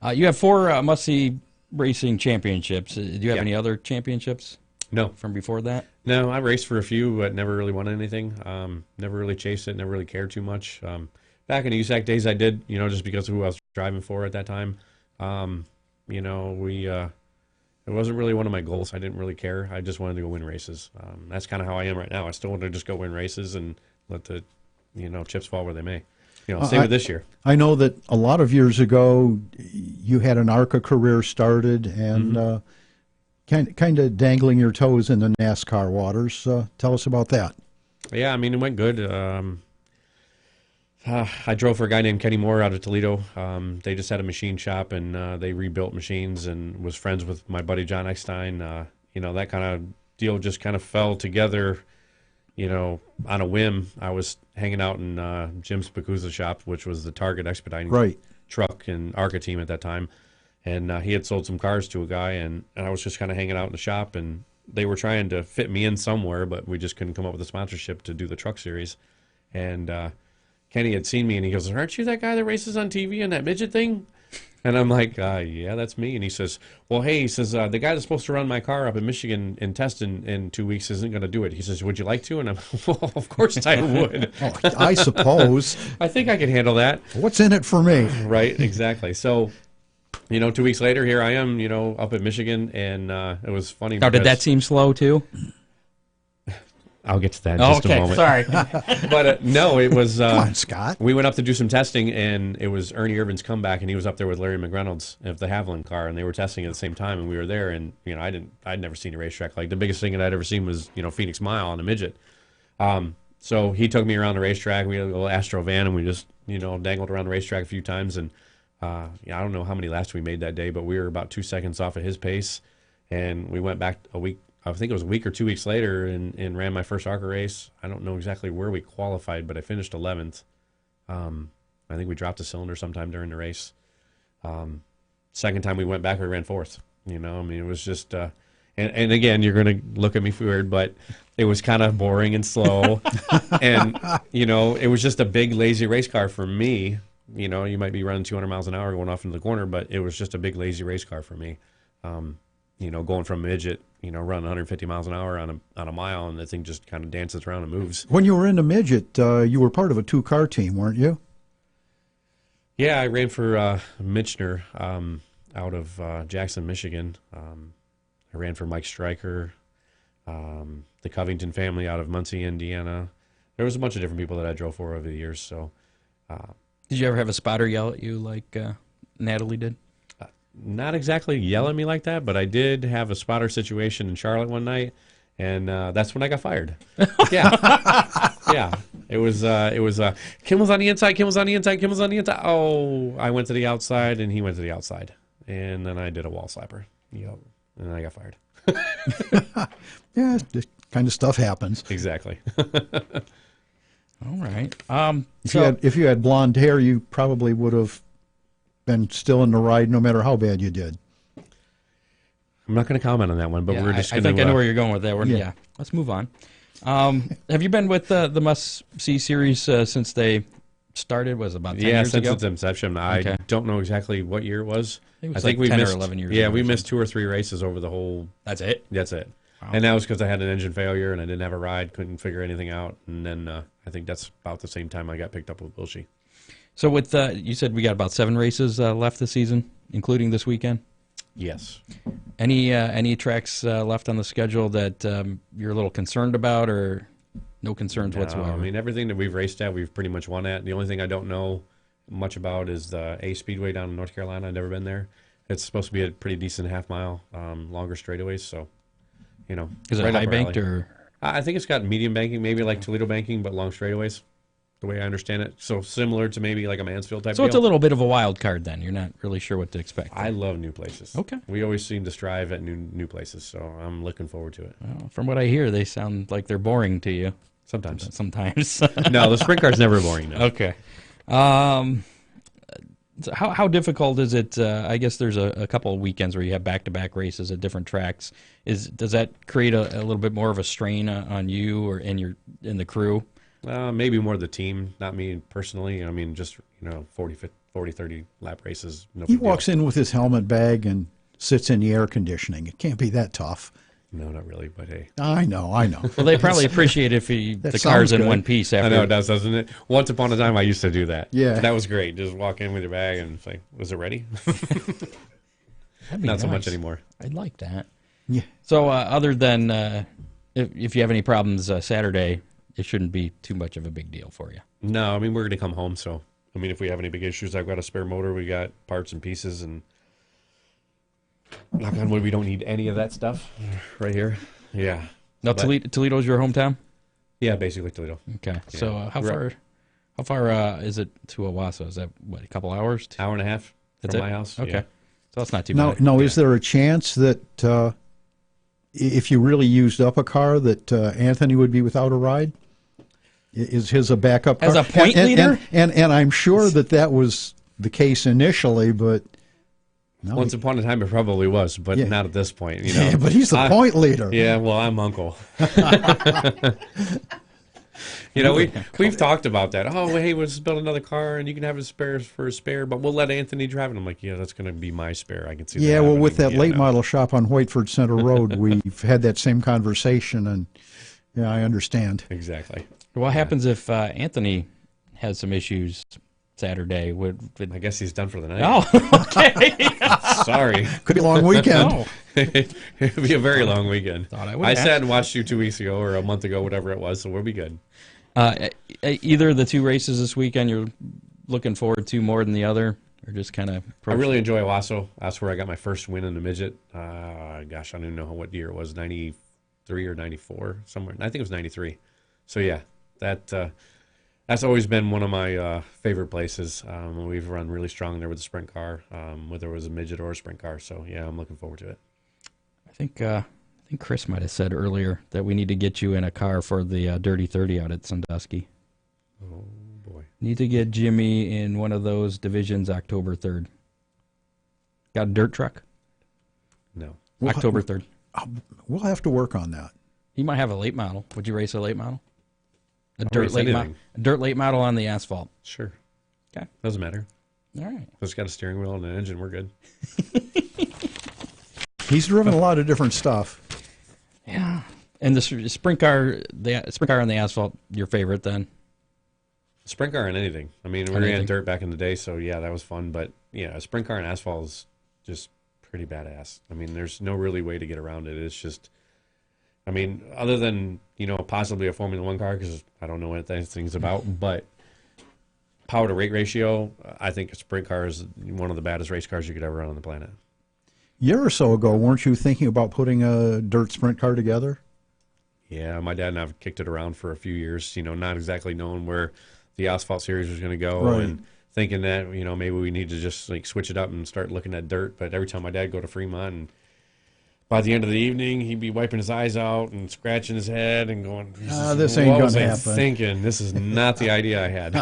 Right. You have 4 must-see racing championships. Do you have any other championships? No. From before that? No, I raced for a few, but never really won anything. Never really chased it, never really cared too much. Back in the USAC days, I did, just because of who I was driving for at that time. it wasn't really one of my goals. I didn't really care. I just wanted to go win races. That's kind of how I am right now. I still want to just go win races and let the, chips fall where they may. Same with this year. I know that a lot of years ago, you had an ARCA career started and kind of dangling your toes in the NASCAR waters. Tell us about that. Yeah, it went good. I drove for a guy named Kenny Moore out of Toledo. They just had a machine shop, and they rebuilt machines, and was friends with my buddy John Eckstein. That kind of deal just kind of fell together, on a whim. I was hanging out in Jim Spacuzza's shop, which was the Target Expediting truck and ARCA team at that time. And he had sold some cars to a guy, and I was just kind of hanging out in the shop, and they were trying to fit me in somewhere, but we just couldn't come up with a sponsorship to do the truck series. And Kenny had seen me, and he goes, "Aren't you that guy that races on TV in that midget thing?" And I'm like, "Yeah, that's me." And he says, "Well, hey," he says, "the guy that's supposed to run my car up in Michigan and test in 2 weeks isn't going to do it." He says, "Would you like to?" And I'm, "Well, of course I would." I suppose. I think I can handle that. What's in it for me? Right, exactly. So, 2 weeks later, here I am, up in Michigan, and it was funny. Now, did that seem slow, too? I'll get to that in just a moment. Sorry. But no, it was... Come on, Scott. We went up to do some testing, and it was Ernie Irvin's comeback, and he was up there with Larry McReynolds of the Haviland car, and they were testing at the same time, and we were there, and, I'd never seen a racetrack. Like, the biggest thing that I'd ever seen was, Phoenix Mile on a midget. So he took me around the racetrack. We had a little Astro van, and we just, dangled around the racetrack a few times, and I don't know how many laps we made that day, but we were about 2 seconds off of his pace, and we went back a week. I think it was a week or 2 weeks later, and ran my first ARCA race. I don't know exactly where we qualified, but I finished 11th. I think we dropped a cylinder sometime during the race. Second time we went back, we ran 4th. It was just, and again, you're going to look at me weird, but it was kind of boring and slow. And, it was just a big, lazy race car for me. You might be running 200 miles an hour going off into the corner, but it was just a big, lazy race car for me. Going from midget, running 150 miles an hour on a mile, and the thing just kind of dances around and moves. When you were in the midget, you were part of a 2-car team, weren't you? Yeah, I ran for Michener out of Jackson, Michigan. I ran for Mike Stryker, the Covington family out of Muncie, Indiana. There was a bunch of different people that I drove for over the years. So, did you ever have a spotter yell at you like Natalie did? Not exactly yell at me like that, but I did have a spotter situation in Charlotte one night, and that's when I got fired. Yeah, it was Kim was on the inside, Kim was on the inside, Kim was on the inside. Oh, I went to the outside, and he went to the outside, and then I did a wall slapper. Yep, and then I got fired. Yeah, this kind of stuff happens. Exactly. All right. If you had blonde hair, you probably would have been still in the ride no matter how bad you did. I'm not going to comment on that one, but we're just going to... I think I know where you're going with that. Yeah. Let's move on. Have you been with the Must-See series since they started? Was it about 10 years ago? Yeah, since its inception. I don't know exactly what year it was. I think we 10 or 11 years ago. Yeah, we missed 2 or 3 races over the whole... That's it? That's it. Wow. And that was because I had an engine failure, and I didn't have a ride, couldn't figure anything out. And then I think that's about the same time I got picked up with Wilshie. So with you said we got about 7 races left this season, including this weekend? Yes. Any tracks left on the schedule that you're a little concerned about, or no concerns whatsoever? Everything that we've raced at, we've pretty much won at. The only thing I don't know much about is the A Speedway down in North Carolina. I've never been there. It's supposed to be a pretty decent half-mile, longer straightaways, so, Is it high banked or? I think it's got medium banking, maybe like Toledo banking, but long straightaways. The way I understand it, so similar to maybe like a Mansfield type. So it's a little bit of a wild card then. You're not really sure what to expect. I love new places. Okay. We always seem to strive at new places, so I'm looking forward to it. Well, from what I hear, they sound like they're boring to you. Sometimes. No, the sprint car's never boring. No. Okay. How difficult is it? I guess there's a couple of weekends where you have back-to-back races at different tracks. Does that create a little bit more of a strain on you or in the crew? Maybe more the team, not me personally. Just 40, 30 lap races. He walks in with his helmet bag and sits in the air conditioning. It can't be that tough. No, not really, but hey. I know. Well, they probably appreciate if the car's in one piece after. I know it does, doesn't it? Once upon a time, I used to do that. Yeah. That was great. Just walk in with your bag and say, was it ready? That'd be Not so much nice. anymore. I'd like that. Yeah. So other than if you have any problems Saturday, it shouldn't be too much of a big deal for you. No, I mean, we're going to come home, so, I mean, if we have any big issues, I've got a spare motor, we got parts and pieces, and knock on wood, we don't need any of that stuff right here. Yeah. Now, But- Toledo's your hometown? Yeah, basically Toledo. Okay. So Yeah. how far is it to Owosso? Is that, what, a couple hours? Hour and a half That's from it? my house. Okay. Yeah. So that's not too Now, bad. now, is there a chance that if you really used up a car, that Anthony would be without a ride? Is his a backup car? As a point leader? And I'm sure that was the case initially, but no. Once upon a time, it probably was, but Yeah. not at this point. You know, But he's the point leader. Yeah, well, I'm uncle. You know, we've talked about that. Oh, hey, let's build another car, and you can have a spare for a spare, but we'll let Anthony drive it. I'm like, yeah, that's going to be my spare. I can see. Yeah, that well, happening. with that Yeah, late no. model shop on Whiteford Center Road, we've had that same conversation, and yeah, I understand. Exactly. What happens if Anthony has some issues Saturday? I guess he's done for the night. Oh, okay. Sorry. Could be a long weekend. Oh. It'll be a very long weekend. Thought I would I ask. sat and watched you 2 weeks ago or a month ago, whatever it was, so we'll be good. Either of the two races this weekend you're looking forward to more than the other, or just kind of? I really enjoy Owosso. That's where I got my first win in the midget. Gosh, I don't even know what year it was, 93 or 94, somewhere. I think it was 93. So, yeah, that's always been one of my favorite places. We've run really strong there with the sprint car, whether it was a midget or a sprint car. So, yeah, I'm looking forward to it. I think Chris might have said earlier that we need to get you in a car for the Dirty 30 out at Sandusky. Oh, boy. Need to get Jimmy in one of those divisions October 3rd. Got a dirt truck? No. October 3rd. We'll have to work on that. He might have a late model. Would you race a late model? A I'll race anything. dirt late model on the asphalt. Sure. Okay. Doesn't matter. All right. If it's got a steering wheel and an engine, we're good. He's driven a lot of different stuff. Yeah. And the sprint car on the asphalt, your favorite then? Sprint car and anything. I mean, we ran dirt back in the day, so yeah, that was fun. But yeah, a sprint car and asphalt is just pretty badass. I mean, there's no really way to get around it. It's just, I mean, other than, you know, possibly a Formula One car, because I don't know what that thing's about, but power to rate ratio, I think a sprint car is one of the baddest race cars you could ever run on the planet. A year or so ago, weren't you thinking about putting a dirt sprint car together? Yeah, my dad and I have kicked it around for a few years, you know, not exactly knowing where the asphalt series was going to go, Right. and thinking that, you know, maybe we need to just like switch it up and start looking at dirt. But every time my dad go to Fremont, and by the end of the evening, he'd be wiping his eyes out and scratching his head and going, this ain't what was gonna I happen." thinking? This is not the idea I had.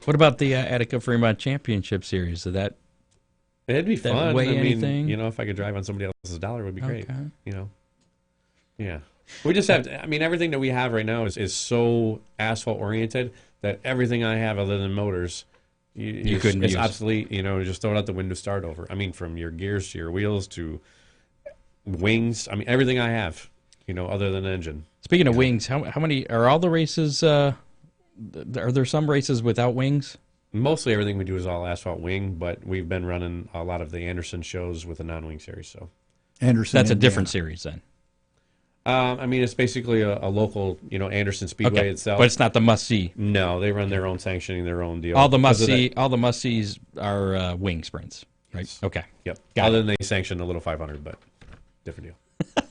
What about the Attica Fremont Championship Series? Did that? It'd be That fun. weigh I mean, anything? you know, if I could drive on somebody else's dollar, it would be great. Okay. You know, yeah. We just have. I mean, everything that we have right now is so asphalt oriented that everything I have other than motors, You couldn't it's use. obsolete. You know, just throw it out the window, start over. I mean, from your gears to your wheels to wings. I mean, everything I have. You know, other than engine. Speaking of wings, how many are all the races? Are there some races without wings? Mostly everything we do is all asphalt wing, but we've been running a lot of the Anderson shows with a non-wing series. So Anderson. That's a Indiana. different series then. I mean, it's basically a local, you know, Anderson Speedway itself. but it's not the must see. No, they run their own sanctioning, their own deal. All the must Because of see, that- all the must sees are wing sprints, right? Yes. Okay, Yep. Got Other than they sanction the little 500, but different deal.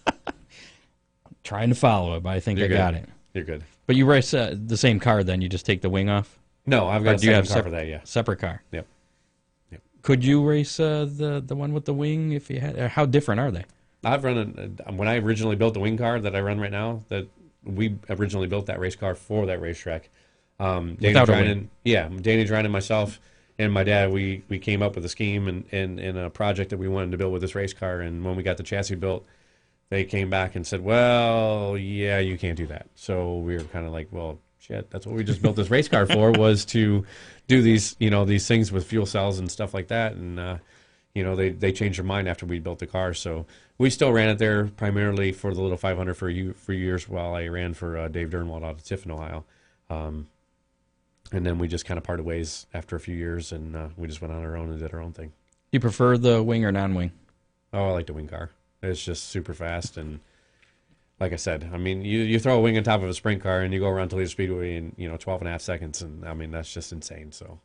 trying to follow it, but I think You're I good. got it. You're good. But you race the same car, then you just take the wing off. No, I've Or got a do you have second car for that. Yeah. separate car? Yep. Could you race the one with the wing if you had? How different are they? I've run when I originally built the wing car that I run right now. That we originally built that race car for that racetrack. Danny Without a Dryden, wing. yeah, Danny Dryden, myself, and my dad. We came up with a scheme and a project that we wanted to build with this race car. And when we got the chassis built, they came back and said, "Well, yeah, you can't do that." So we were kind of like, "Well, shit, that's what we just built this race car for, was to do these, you know, these things with fuel cells and stuff like that." And you know, they changed their mind after we built the car. So we still ran it there primarily for the little 500 for years while I ran for Dave Dernwald out of Tiffin, Ohio. And then we just kind of parted ways after a few years, and we just went on our own and did our own thing. You prefer the wing or non-wing? Oh, I like the wing car. It's just super fast, and like I said, I mean, you throw a wing on top of a sprint car and you go around Toledo Speedway in 12.5 seconds, and I mean that's just insane. So,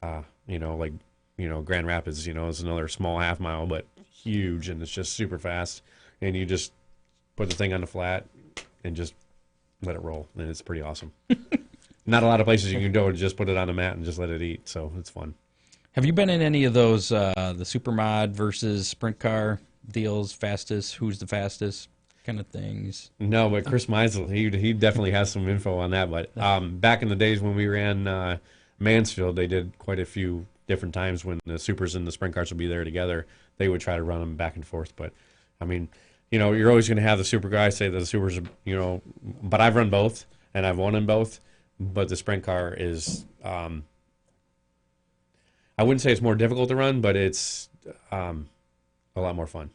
Grand Rapids, is another small half mile, but huge, and it's just super fast, and you just put the thing on the flat and just let it roll, and it's pretty awesome. Not a lot of places you can go to just put it on the mat and just let it eat, so it's fun. Have you been in any of those, the Supermod versus sprint car deals, fastest, who's the fastest kind of things? No, but Chris Meisel, he definitely has some info on that. But back in the days when we ran Mansfield, they did quite a few different times when the supers and the sprint cars would be there together. They would try to run them back and forth. But, I mean, you're always going to have the super guys say that the supers, but I've run both, and I've won in both. But the sprint car is, I wouldn't say it's more difficult to run, but it's a lot more fun.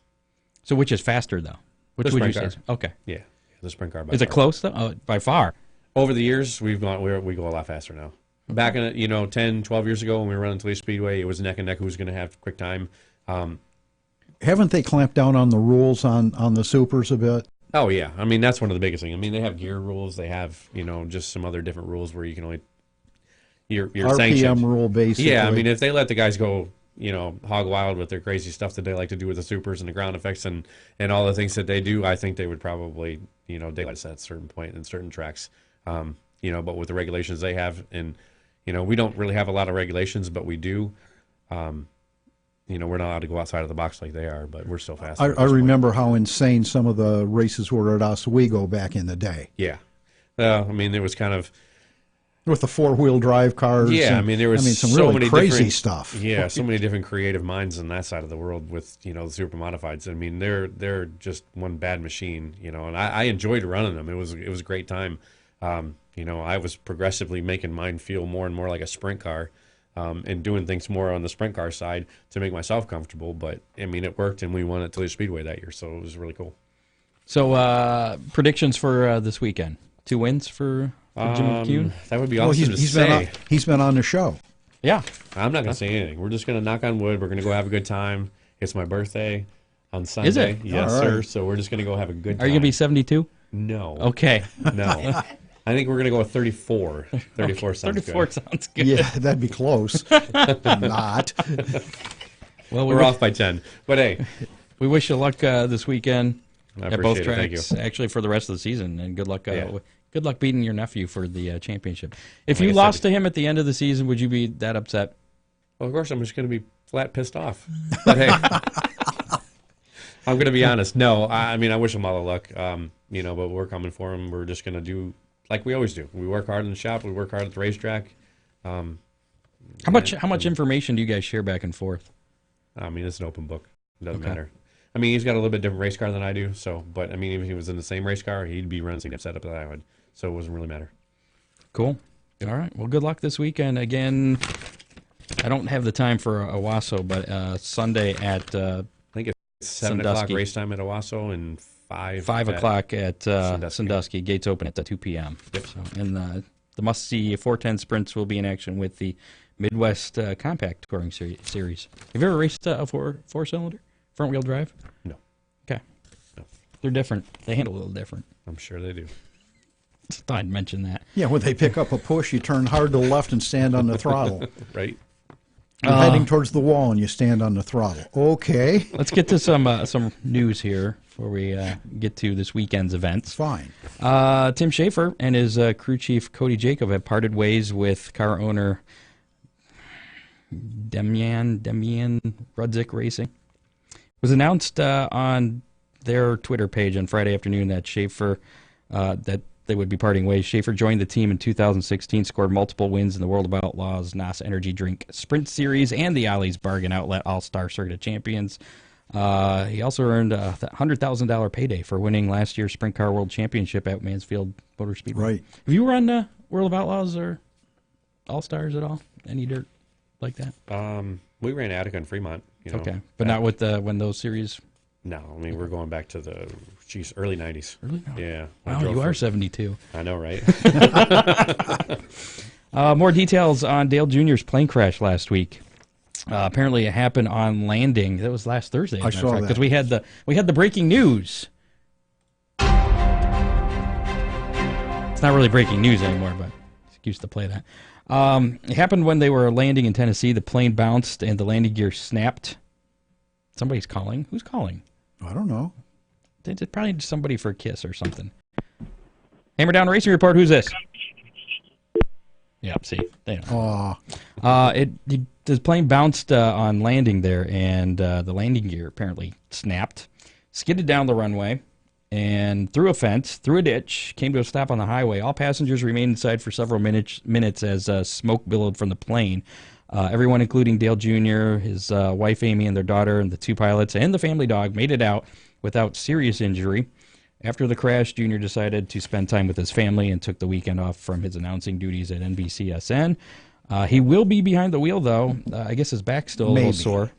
So which is faster, though? Which would you say? Okay. Yeah, the sprint car. Is it close, though? Oh, by far. Over the years, we go a lot faster now. Back in 10, 12 years ago when we were running Toledo Speedway, it was neck and neck who was going to have quick time. Haven't they clamped down on the rules on the supers a bit? Oh, yeah. I mean, that's one of the biggest things. I mean, they have gear rules. They have, just some other different rules where you can only... You're RPM sanctioned. rule, basically. Yeah, I mean, if they let the guys go, hog wild with their crazy stuff that they like to do with the supers and the ground effects and all the things that they do, I think they would probably, daylight us at a certain point in certain tracks. But with the regulations they have, and, we don't really have a lot of regulations, but we do. We're not allowed to go outside of the box like they are, but we're still fast. I remember how insane some of the races were at Oswego back in the day. Yeah. I mean, there was kind of... With the four-wheel drive cars. Yeah, there was some so really many crazy stuff. Yeah, so many different creative minds on that side of the world with, the super modifieds. I mean, they're just one bad machine, and I enjoyed running them. It was a great time. I was progressively making mine feel more and more like a sprint car. And doing things more on the sprint car side to make myself comfortable. But, it worked, and we won at Toledo Speedway that year, so it was really cool. So, predictions for this weekend? 2 wins for Jimmy McCune? That would be awesome to say. He's been on the show. Yeah. I'm not going to say anything. We're just going to knock on wood. We're going to go have a good time. It's my birthday on Sunday. Is it? Yes, sir. So we're just going to go have a good time. Are you going to be 72? No. Okay. No. I think we're going to go with 34. 34 okay. sounds 34 good. sounds good. Yeah, that'd be close. Not. Well, we're off by 10. But, hey. We wish you luck this weekend at both tracks. Thank you. Actually, for the rest of the season. And good luck good luck beating your nephew for the championship. If Like you lost to him at the end of the season, would you be that upset? Well, of course, I'm just going to be flat pissed off. But, hey. I'm going to be honest. No, I wish him all the luck. But we're coming for him. We're just going to do like we always do. We work hard in the shop. We work hard at the racetrack. How much information do you guys share back and forth? It's an open book. It doesn't matter. He's got a little bit different race car than I do. So, but even if he was in the same race car, he'd be running the same setup that I would. So it doesn't really matter. Cool. All right. Well, good luck this weekend. Again, I don't have the time for Owosso, but Sunday at I think it's 7 o'clock race time at Owosso and 5 o'clock at Sandusky. Gates open at 2 p.m. Yep. So, and the must-see 410 sprints will be in action with the Midwest Compact Touring Series. Have you ever raced a four-cylinder, front-wheel drive? No. Okay. No. They're different. They handle a little different. I'm sure they do. Just thought I'd mention that. Yeah, when they pick up a push, you turn hard to the left and stand on the throttle. Right. You're heading towards the wall and you stand on the throttle. Okay. Let's get to some news here before we get to this weekend's events. Fine. Tim Schaefer and his crew chief Cody Jacob have parted ways with car owner Demian Rudzik Racing. It was announced on their Twitter page on Friday afternoon that Schaefer that they would be parting ways. Schaefer joined the team in 2016, scored multiple wins in the World of Outlaws, NOS Energy Drink Sprint Series, and the Ollie's Bargain Outlet All-Star Circuit of Champions. He also earned a $100,000 payday for winning last year's Sprint Car World Championship at Mansfield Motor Speedway. Right. Have you run World of Outlaws or All-Stars at all? Any dirt like that? We ran Attica and Fremont. Okay, but not with when those series... No, we're going back to the early 90s. Early 90s? Yeah. Wow, you are 72. I know, right? More details on Dale Jr.'s plane crash last week. Apparently, it happened on landing. That was last Thursday. I saw that because we had the breaking news. It's not really breaking news anymore, but excuse to play that. It happened when they were landing in Tennessee. The plane bounced and the landing gear snapped. Somebody's calling. Who's calling? I don't know. It's probably somebody for a kiss or something. Hammer Down Racing Report. Who's this? Yep. See, they know. The plane bounced on landing there, and the landing gear apparently snapped, skidded down the runway, and through a fence, through a ditch, came to a stop on the highway. All passengers remained inside for several minutes as smoke billowed from the plane. Everyone, including Dale Jr., his wife Amy, and their daughter, and the two pilots, and the family dog, made it out without serious injury. After the crash, Jr. decided to spend time with his family and took the weekend off from his announcing duties at NBCSN. He will be behind the wheel, though. I guess his back's still a little sore.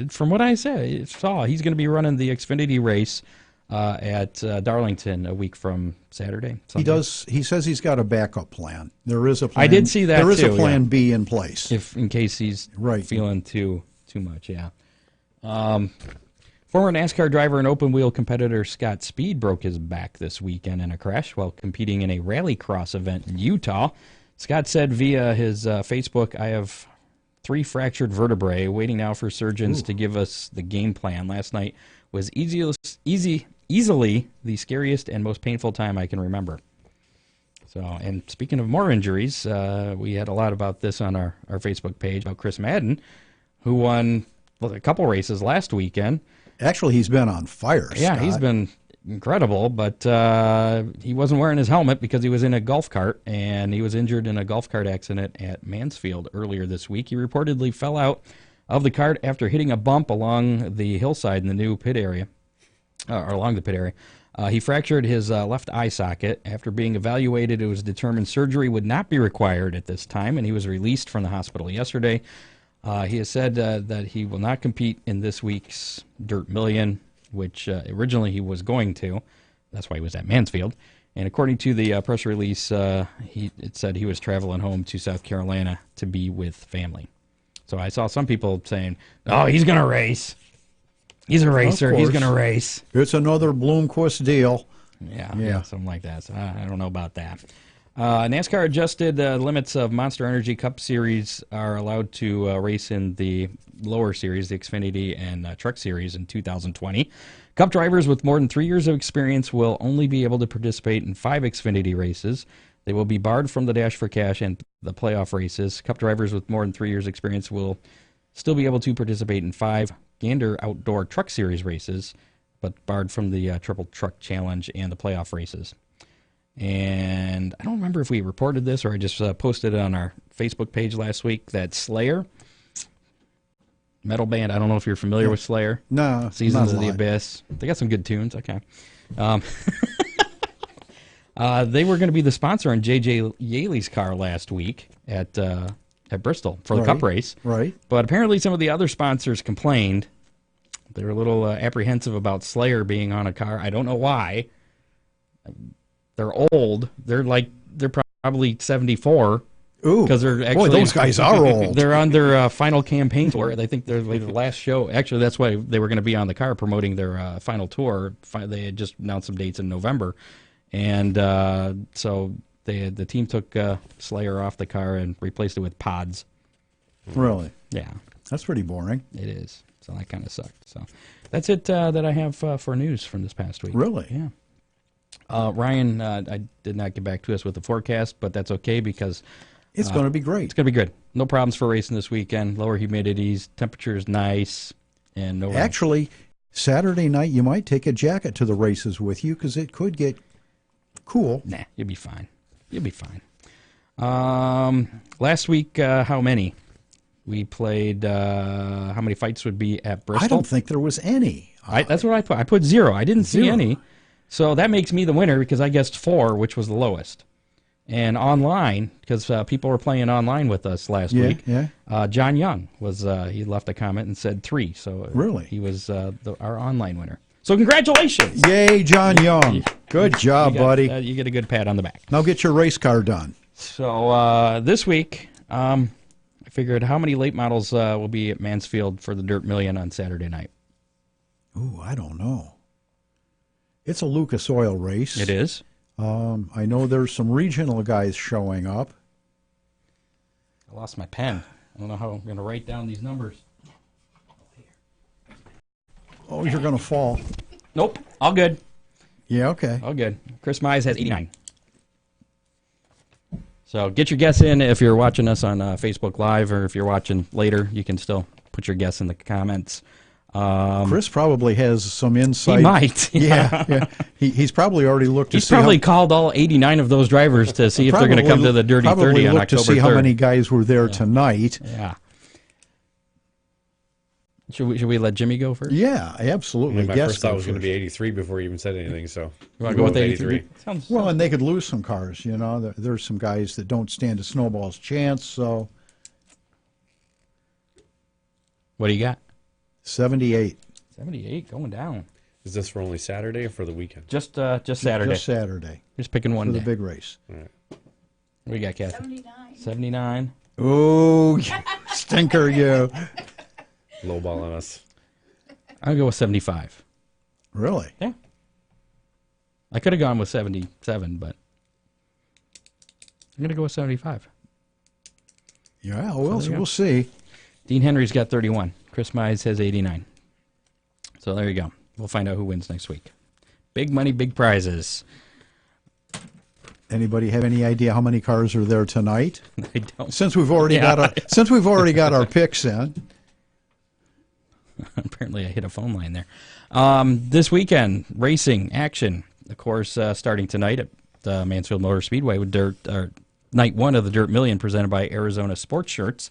From what I saw, he's going to be running the Xfinity race at Darlington a week from Saturday. Sunday. He says he's got a backup plan. There is a plan. I did see that, there is too, a plan B in place. in case he's feeling too much, yeah. Former NASCAR driver and open-wheel competitor Scott Speed broke his back this weekend in a crash while competing in a rallycross event in Utah. Scott said via his Facebook, "I have 3 fractured vertebrae, waiting now for surgeons to give us the game plan. Last night was easily the scariest and most painful time I can remember." So, and speaking of more injuries, we had a lot about this on our Facebook page about Chris Madden, who won a couple races last weekend. Actually, he's been on fire, Yeah, Scott. he's been incredible, but he wasn't wearing his helmet because he was in a golf cart, and he was injured in a golf cart accident at Mansfield earlier this week. He reportedly fell out of the cart after hitting a bump along the hillside in the new pit area, or along the pit area. He fractured his left eye socket. After being evaluated, it was determined surgery would not be required at this time, and he was released from the hospital yesterday. He has said that he will not compete in this week's Dirt Million, which originally he was going to. That's why he was at Mansfield. And according to the press release, it said he was traveling home to South Carolina to be with family. So I saw some people saying, "Oh, he's going to race. He's a racer. He's going to race." It's another Bloomquist deal. Yeah, something like that. So I don't know about that. NASCAR adjusted limits of Monster Energy Cup Series are allowed to race in the lower series, the Xfinity and Truck Series in 2020. Cup drivers with more than 3 years of experience will only be able to participate in 5 Xfinity races. They will be barred from the Dash for Cash and the playoff races. Cup drivers with more than 3 years experience will still be able to participate in 5 Gander Outdoor Truck Series races, but barred from the Triple Truck Challenge and the playoff races. And I don't remember if we reported this or I just posted it on our Facebook page last week that Slayer, metal band, I don't know if you're familiar with Slayer. No. Seasons of the Abyss. They got some good tunes. Okay. They were going to be the sponsor on J.J. Yaley's car last week at Bristol for the Cup race. Right. But apparently some of the other sponsors complained. They were a little apprehensive about Slayer being on a car. I don't know why. They're old. They're probably 74. Ooh, because they're actually, boy, those guys are old. They're on their final campaign tour. I think they're the last show. Actually, that's why they were going to be on the car promoting their final tour. They had just announced some dates in November, and so the team took Slayer off the car and replaced it with Pods. Really? Yeah, that's pretty boring. It is. So that kind of sucked. So that's it that I have for news from this past week. Really? Yeah. Ryan, I did not get back to us with the forecast, but that's okay because it's going to be great. It's going to be good. No problems for racing this weekend. Lower humidities, temperature's nice, and no. Actually, Saturday night you might take a jacket to the races with you because it could get cool. Nah, you'll be fine. You'll be fine. Last week, how many? We played. How many fights would be at Bristol? I don't think there was any. That's what I put. I put 0. I didn't see any. So that makes me the winner because I guessed 4, which was the lowest. And online, because people were playing online with us last week, John Young was he left a comment and said 3. So really, he was our online winner. So congratulations! Yay, John Young! Good job, buddy. You get a good pat on the back. Now get your race car done. So this week, I figured how many late models will be at Mansfield for the Dirt Million on Saturday night? Ooh, I don't know. It's a Lucas Oil race. It is. I know there's some regional guys showing up. I lost my pen. I don't know how I'm going to write down these numbers. Oh, you're going to fall. Nope. All good. Yeah, okay. All good. Chris Mize has 89. So get your guess in if you're watching us on Facebook Live, or if you're watching later, you can still put your guess in the comments. Chris probably has some insight. He might. Yeah. He's probably already looked to He's see probably called all 89 of those drivers to see if they're going to come to the Dirty 30 on October 3rd. to see how many guys were there tonight. Yeah. Should we let Jimmy go first? Yeah, absolutely. I mean, my first thought was going to be 83 before you even said anything. So you want to go with 83? Well, and they could lose some cars. You know, there's some guys that don't stand a snowball's chance. So, what do you got? 78. 78 going down. Is this for only Saturday or for the weekend? Just Saturday. Just Saturday. Just picking one for day. the big race. All right. What do you got, Kathy? 79. 79. Oh, stinker, you. Low ball on us. I'll go with 75. Really? Yeah. I could have gone with 77, but I'm going to go with 75. Yeah, well, we'll see. Dean Henry's got 31. Chris Mize has 89. So there you go. We'll find out who wins next week. Big money, big prizes. Anybody have any idea how many cars are there tonight? I don't. Since we've already got our picks in. Apparently I hit a phone line there. This weekend, racing action. Of course, starting tonight at the Mansfield Motor Speedway with night one of the Dirt Million presented by Arizona Sports Shirts.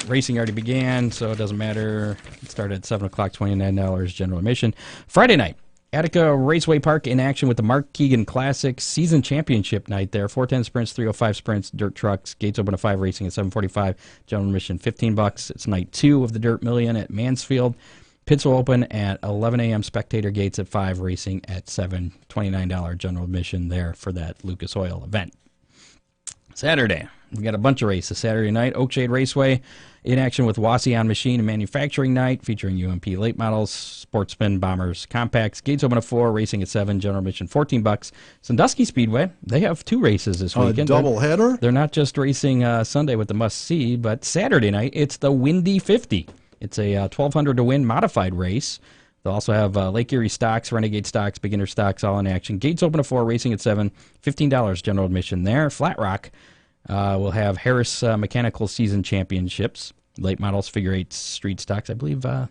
Racing already began, so it doesn't matter. It started at 7 o'clock, $29 general admission. Friday night, Attica Raceway Park in action with the Mark Keegan Classic Season Championship night there. 410 sprints, 305 sprints, dirt trucks. Gates open at 5, racing at 7:45. General admission $15. It's night 2 of the Dirt Million at Mansfield. Pits will open at 11 a.m. Spectator gates at 5, racing at 7. $29 general admission there for that Lucas Oil event. Saturday, we got a bunch of races. Saturday night, Oakshade Raceway in action with Wassey on Machine and Manufacturing Night, featuring UMP late models, Sportsman, Bombers, Compacts. Gates open at 4, racing at 7, general admission $14. Sandusky Speedway, they have 2 races this weekend. A doubleheader? They're not just racing Sunday with the must-see, but Saturday night, it's the Windy 50. It's a 1,200 to win modified race. They'll also have Lake Erie stocks, Renegade stocks, beginner stocks, all in action. Gates open at 4, racing at 7, $15 general admission there. Flat Rock will have Harris Mechanical Season Championships, late models, figure 8 street stocks, I believe. So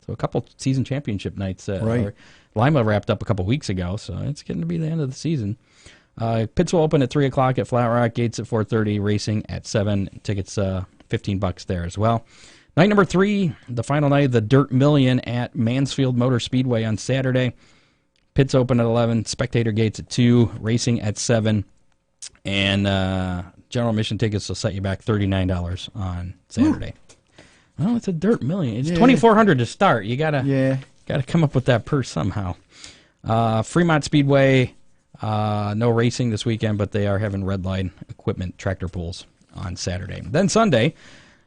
a couple season championship nights. Right. Lima wrapped up a couple weeks ago, so it's getting to be the end of the season. Pits will open at 3 o'clock at Flat Rock, gates at 4:30, racing at 7. Tickets $15 there as well. Night number 3, the final night of the Dirt Million at Mansfield Motor Speedway on Saturday. Pits open at 11, spectator gates at 2, racing at 7, and general admission tickets will set you back $39 on Saturday. Well, it's a Dirt Million. It's $2,400 to start. You gotta come up with that purse somehow. Fremont Speedway, no racing this weekend, but they are having red line equipment tractor pulls on Saturday. Then Sunday,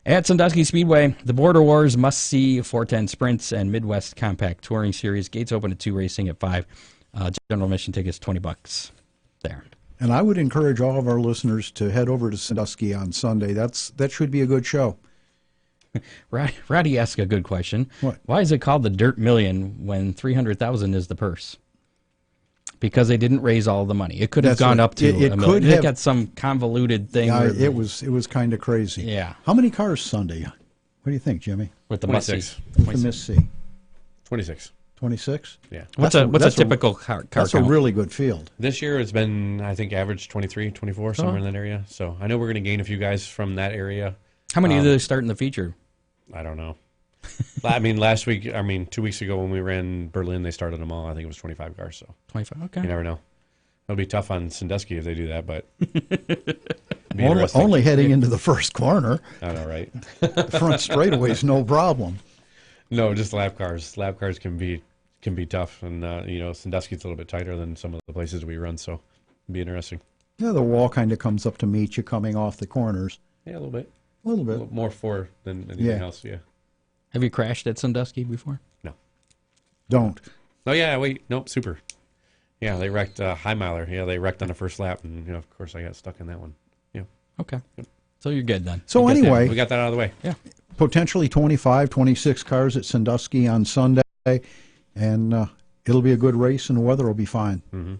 at Sandusky Speedway, the Border Wars must-see 410 sprints and Midwest Compact Touring Series. Gates open at 2, racing at 5. General admission tickets $20 there. And I would encourage all of our listeners to head over to Sandusky on Sunday. That should be a good show. Roddy asked a good question. What? Why is it called the Dirt Million when $300,000 is the purse? Because they didn't raise all the money. It could have gone up to $1 million. It got some convoluted thing. Yeah, it was kind of crazy. Yeah. How many cars Sunday? What do you think, Jimmy? With the 26. With the must-see. 26. 26? Yeah. What's a typical car That's count? a really good field. This year it's been, I think, average 23, 24, somewhere in that area. So I know we're going to gain a few guys from that area. How many do they start in the feature? I don't know. I mean, 2 weeks ago when we ran Berlin, they started them all. I think it was 25 cars. So 25, okay. You never know. It'll be tough on Sandusky if they do that, but only heading into the first corner. I know, right? Front straightaway's no problem. No, just lap cars. Lap cars can be tough, and Sandusky's a little bit tighter than some of the places we run, so it'll be interesting. Yeah, the wall kind of comes up to meet you coming off the corners. Yeah, a little bit. A little A bit. little more for than anything else, yeah. Have you crashed at Sandusky before? No. Don't. Oh, yeah, wait. Nope, super. Yeah, they wrecked High Miler. Yeah, they wrecked on the first lap, and, of course, I got stuck in that one. Yeah. Okay. So you're good then. So anyway, we got that out of the way. Yeah. potentially 25, 26 cars at Sandusky on Sunday, and it'll be a good race, and the weather will be fine. Mm-hmm.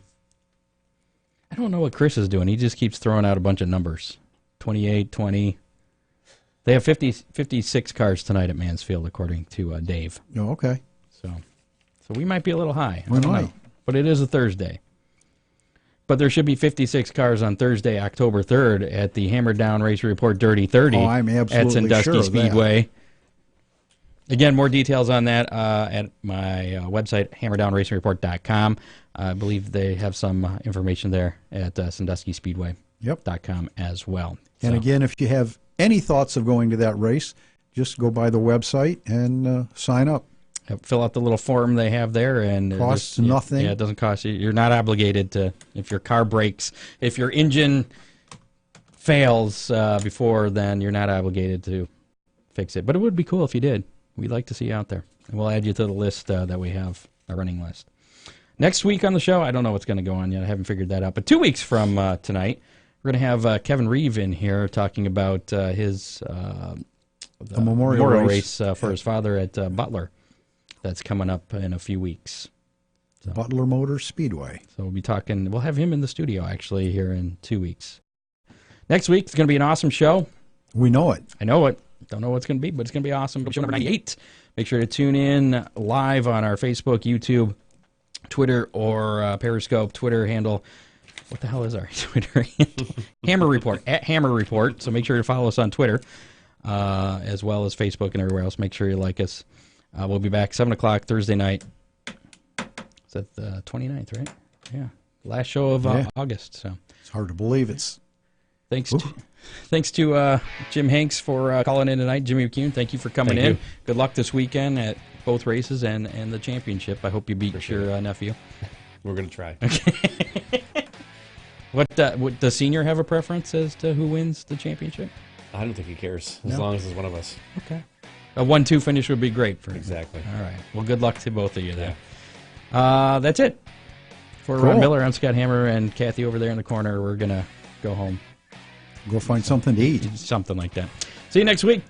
I don't know what Chris is doing. He just keeps throwing out a bunch of numbers. 28, 20. They have 56 cars tonight at Mansfield, according to Dave. Oh, okay. So we might be a little high. We I don't might. know. But it is a Thursday. But there should be 56 cars on Thursday, October 3rd at the Hammer Down Race Report Dirty 30 Oh, I'm at absolutely Sandusky sure of that. Speedway. Again, more details on that at my website, hammerdownracingreport.com. I believe they have some information there at sanduskyspeedway.com as well. And again, if you have any thoughts of going to that race, just go by the website and sign up. Fill out the little form they have there, and Costs nothing. Yeah, it doesn't cost you. You're not obligated to. If your car breaks, if your engine fails before, then you're not obligated to fix it. But it would be cool if you did. We'd like to see you out there, and we'll add you to the list that we have, a running list. Next week on the show, I don't know what's going to go on yet. I haven't figured that out. But 2 weeks from tonight, we're going to have Kevin Reeve in here talking about his the memorial race for his father at Butler. That's coming up in a few weeks. So, Butler Motor Speedway. So we'll be talking. We'll have him in the studio actually here in 2 weeks. Next week it's going to be an awesome show. We know it. I know it. Don't know what it's going to be, but it's going to be awesome. Show number 98. Make sure to tune in live on our Facebook, YouTube, Twitter, or Periscope Twitter handle. What the hell is our Twitter handle? Hammer Report, at Hammer Report. So make sure to follow us on Twitter, as well as Facebook and everywhere else. Make sure you like us. We'll be back 7 o'clock Thursday night. Is that the 29th, right? Yeah. Last show of August. So it's hard to believe it's. Thanks to Jim Hanks for calling in tonight. Jimmy McCune, thank you for coming in. Good luck this weekend at both races and the championship. I hope you beat your nephew. We're going to try. Okay. Would the senior have a preference as to who wins the championship? I don't think he cares, as long as it's one of us. Okay. A 1-2 finish would be great for him. Exactly. All right. Well, good luck to both of you there. That's it. For Ron Miller, I'm Scott Hammer, and Kathy over there in the corner. We're going to go home. Go find something to eat. Something like that. See you next week.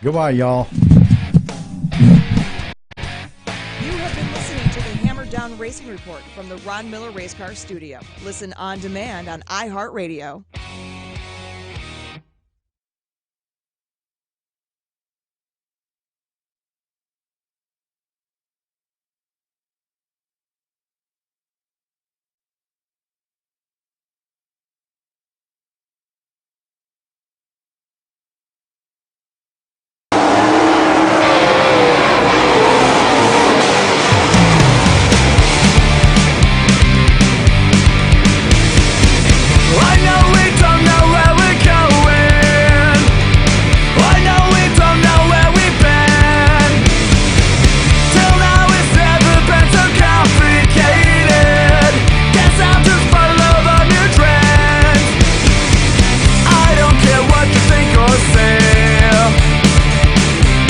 Goodbye, y'all. You have been listening to the Hammer Down Racing Report from the Ron Miller Race Car Studio. Listen on demand on iHeartRadio,